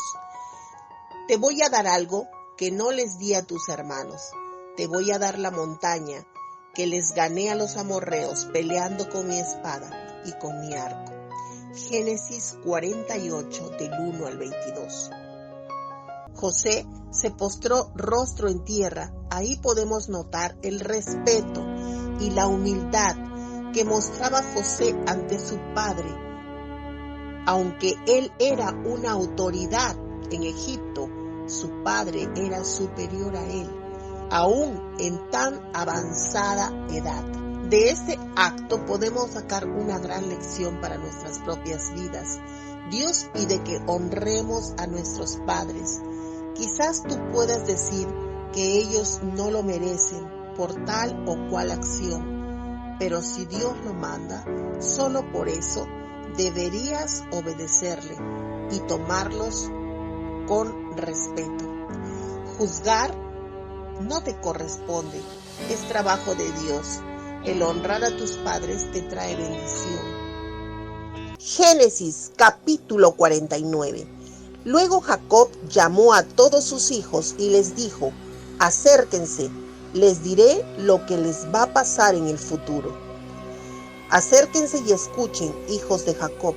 Te voy a dar algo que no les di a tus hermanos. Te voy a dar la montaña que les gané a los amorreos peleando con mi espada y con mi arco. Génesis 48 del 1 al 22. José se postró rostro en tierra. Ahí podemos notar el respeto y la humildad que mostraba José ante su padre. Aunque él era una autoridad en Egipto, su padre era superior a él, aún en tan avanzada edad. De este acto podemos sacar una gran lección para nuestras propias vidas. Dios pide que honremos a nuestros padres. Quizás tú puedas decir que ellos no lo merecen por tal o cual acción, pero si Dios lo manda, solo por eso deberías obedecerle y tomarlos con respeto. Juzgar no te corresponde, es trabajo de Dios. El honrar a tus padres te trae bendición. Génesis capítulo 49. Luego Jacob llamó a todos sus hijos y les dijo: acérquense, les diré lo que les va a pasar en el futuro. Acérquense y escuchen, hijos de Jacob,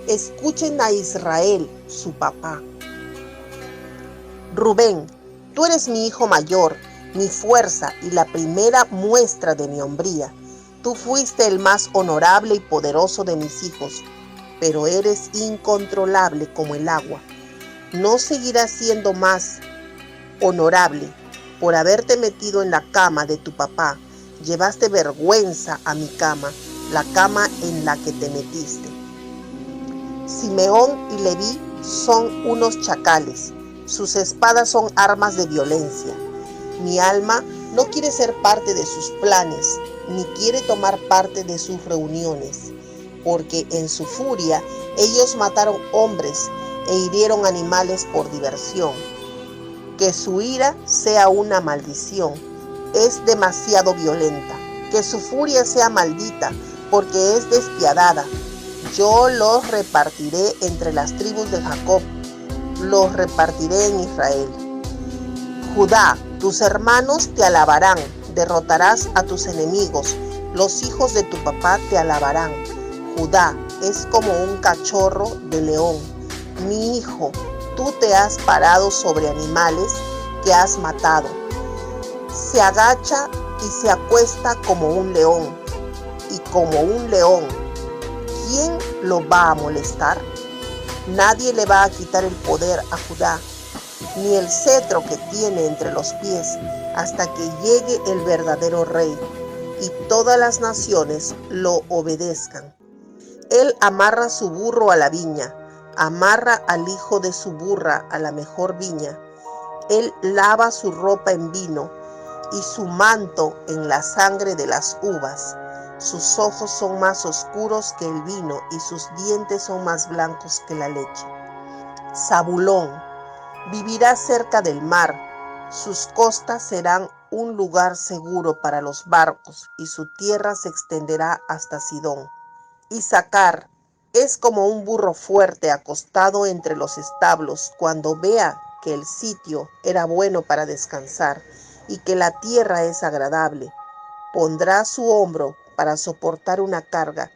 escuchen a Israel, su papá. Rubén, tú eres mi hijo mayor, mi fuerza y la primera muestra de mi hombría. Tú fuiste el más honorable y poderoso de mis hijos, pero eres incontrolable como el agua. No seguirás siendo más honorable por haberte metido en la cama de tu papá. Llevaste vergüenza a mi cama, la cama en la que te metiste. Simeón y Leví son unos chacales, sus espadas son armas de violencia. Mi alma no quiere ser parte de sus planes, ni quiere tomar parte de sus reuniones, porque en su furia ellos mataron hombres e hirieron animales por diversión. Que su ira sea una maldición, es demasiado violenta. Que su furia sea maldita, porque es despiadada. Yo los repartiré entre las tribus de Jacob, los repartiré en Israel. Judá, tus hermanos te alabarán, derrotarás a tus enemigos, los hijos de tu papá te alabarán. Judá es como un cachorro de león. Mi hijo, tú te has parado sobre animales que has matado. Se agacha y se acuesta como un león, y como un león, ¿quién lo va a molestar? Nadie le va a quitar el poder a Judá, ni el cetro que tiene entre los pies, hasta que llegue el verdadero rey, y todas las naciones lo obedezcan. Él amarra su burro a la viña, amarra al hijo de su burra a la mejor viña. Él lava su ropa en vino y su manto en la sangre de las uvas. Sus ojos son más oscuros que el vino y sus dientes son más blancos que la leche. Zabulón vivirá cerca del mar. Sus costas serán un lugar seguro para los barcos y su tierra se extenderá hasta Sidón. Isacar es como un burro fuerte acostado entre los establos cuando vea que el sitio era bueno para descansar y que la tierra es agradable. Pondrá su hombro para soportar una carga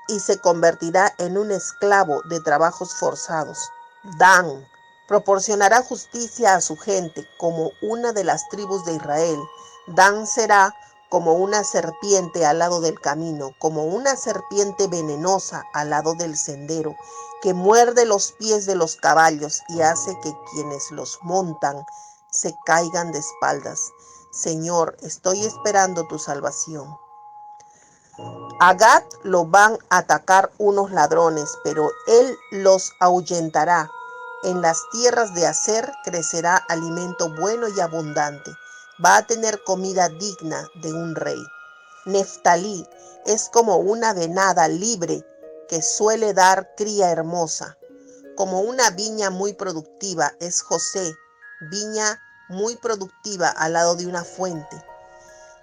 y se convertirá en un esclavo de trabajos forzados. Dan proporcionará justicia a su gente como una de las tribus de Israel. Dan será como una serpiente al lado del camino, como una serpiente venenosa al lado del sendero, que muerde los pies de los caballos y hace que quienes los montan se caigan de espaldas. Señor, estoy esperando tu salvación. A Gad lo van a atacar unos ladrones, pero él los ahuyentará. En las tierras de Aser crecerá alimento bueno y abundante. Va a tener comida digna de un rey. Neftalí es como una venada libre que suele dar cría hermosa. Como una viña muy productiva es José, viña muy productiva al lado de una fuente.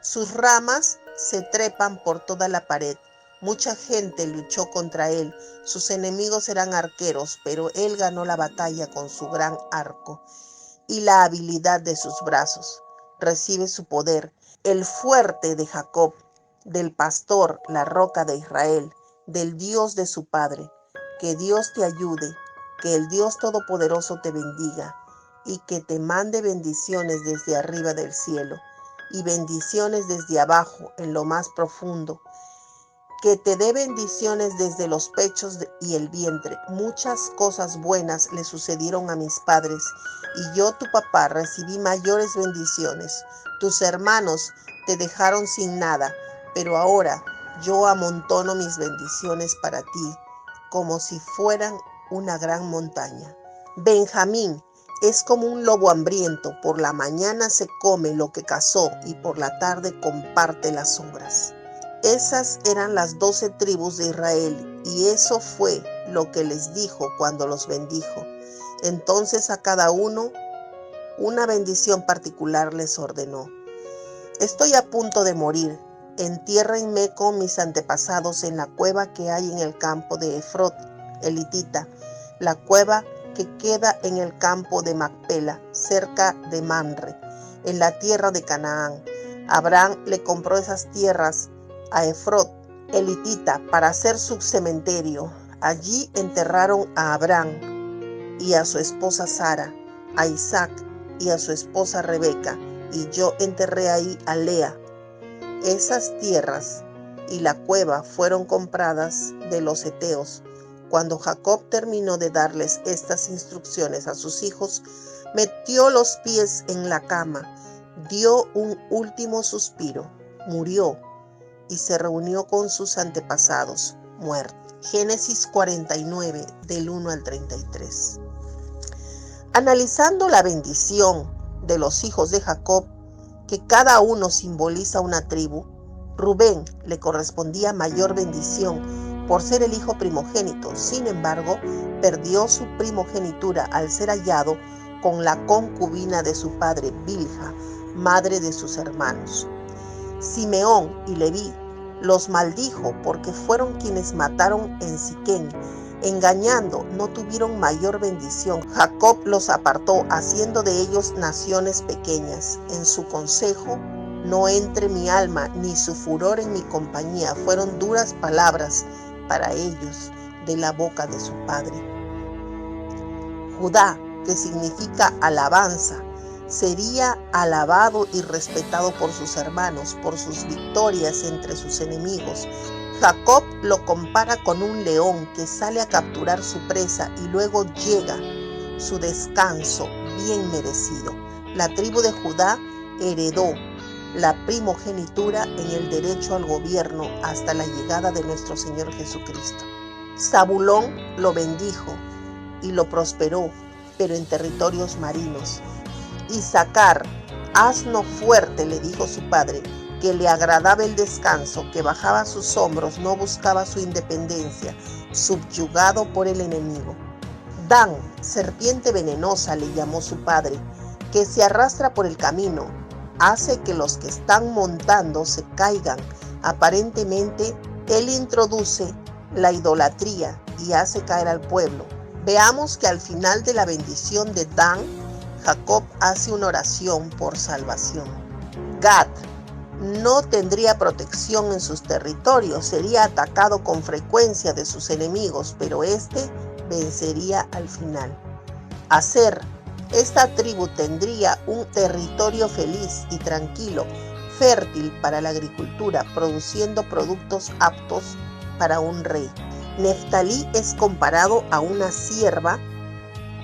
Sus ramas se trepan por toda la pared. Mucha gente luchó contra él. Sus enemigos eran arqueros, pero él ganó la batalla con su gran arco y la habilidad de sus brazos. Recibe su poder, el fuerte de Jacob, del pastor, la roca de Israel, del Dios de su padre. Que Dios te ayude, que el Dios Todopoderoso te bendiga y que te mande bendiciones desde arriba del cielo y bendiciones desde abajo en lo más profundo, que te dé bendiciones desde los pechos y el vientre. Muchas cosas buenas le sucedieron a mis padres y yo, tu papá, recibí mayores bendiciones. Tus hermanos te dejaron sin nada, pero ahora yo amontono mis bendiciones para ti, como si fueran una gran montaña. Benjamín es como un lobo hambriento, por la mañana se come lo que cazó y por la tarde comparte las sobras. Esas eran las 12 tribus de Israel, y eso fue lo que les dijo cuando los bendijo. Entonces a cada uno una bendición particular les ordenó. Estoy a punto de morir. Entiérrenme con mis antepasados en la cueva que hay en el campo de Efrot, elitita, la cueva que queda en el campo de Macpela, cerca de Mamre, en la tierra de Canaán. Abraham le compró esas tierras a Efrot, elitita, para hacer su cementerio. Allí enterraron a Abraham y a su esposa Sara, a Isaac y a su esposa Rebeca, y yo enterré ahí a Lea. Esas tierras y la cueva fueron compradas de los heteos. Cuando Jacob terminó de darles estas instrucciones a sus hijos, metió los pies en la cama, dio un último suspiro, murió y se reunió con sus antepasados muertos. Génesis 49, del 1 al 33. Analizando la bendición de los hijos de Jacob, que cada uno simboliza una tribu, Rubén le correspondía mayor bendición por ser el hijo primogénito. Sin embargo, perdió su primogenitura al ser hallado con la concubina de su padre Bilha, madre de sus hermanos. Simeón y Leví Los maldijo porque fueron quienes mataron en Siquén. Engañando, no tuvieron mayor bendición. Jacob los apartó, haciendo de ellos naciones pequeñas. En su consejo no entre mi alma, ni su furor en mi compañía. Fueron duras palabras para ellos de la boca de su padre. Judá, que significa alabanza, sería alabado y respetado por sus hermanos, por sus victorias entre sus enemigos. Jacob lo compara con un león que sale a capturar su presa y luego llega su descanso bien merecido. La tribu de Judá heredó la primogenitura en el derecho al gobierno hasta la llegada de nuestro Señor Jesucristo. Zabulón lo bendijo y lo prosperó, pero en territorios marinos. Isaacar, asno fuerte, le dijo su padre, que le agradaba el descanso, que bajaba sus hombros, no buscaba su independencia, subyugado por el enemigo. Dan, serpiente venenosa, le llamó su padre, que se arrastra por el camino, hace que los que están montando se caigan. Aparentemente, él introduce la idolatría y hace caer al pueblo. Veamos que al final de la bendición de Dan, Jacob hace una oración por salvación. Gad no tendría protección en sus territorios, sería atacado con frecuencia de sus enemigos, pero este vencería al final. Aser, esta tribu tendría un territorio feliz y tranquilo, fértil para la agricultura, produciendo productos aptos para un rey. Neftalí es comparado a una cierva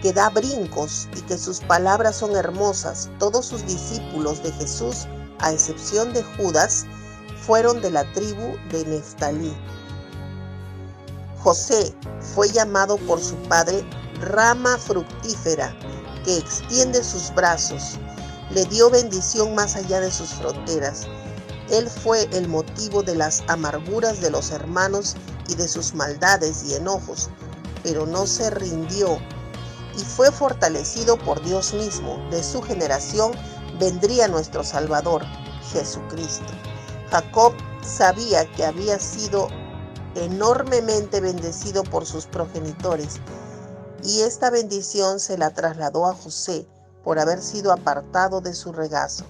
que da brincos y que sus palabras son hermosas. Todos sus discípulos de Jesús, a excepción de Judas, fueron de la tribu de Neftalí. José fue llamado por su padre rama fructífera, que extiende sus brazos. Le dio bendición más allá de sus fronteras. Él fue el motivo de las amarguras de los hermanos y de sus maldades y enojos, pero no se rindió y fue fortalecido por Dios mismo. De su generación vendría nuestro Salvador, Jesucristo. Jacob sabía que había sido enormemente bendecido por sus progenitores, y esta bendición se la trasladó a José por haber sido apartado de su regazo.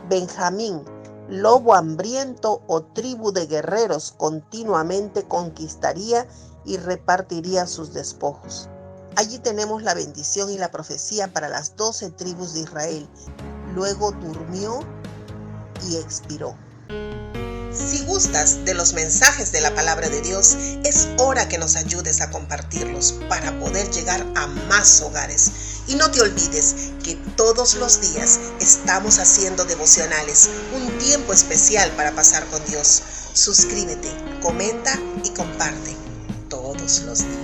Benjamín, lobo hambriento o tribu de guerreros, continuamente conquistaría y repartiría sus despojos. Allí tenemos la bendición y la profecía para las 12 tribus de Israel. Luego durmió y expiró. Si gustas de los mensajes de la palabra de Dios, es hora que nos ayudes a compartirlos para poder llegar a más hogares. Y no te olvides que todos los días estamos haciendo devocionales, un tiempo especial para pasar con Dios. Suscríbete, comenta y comparte todos los días.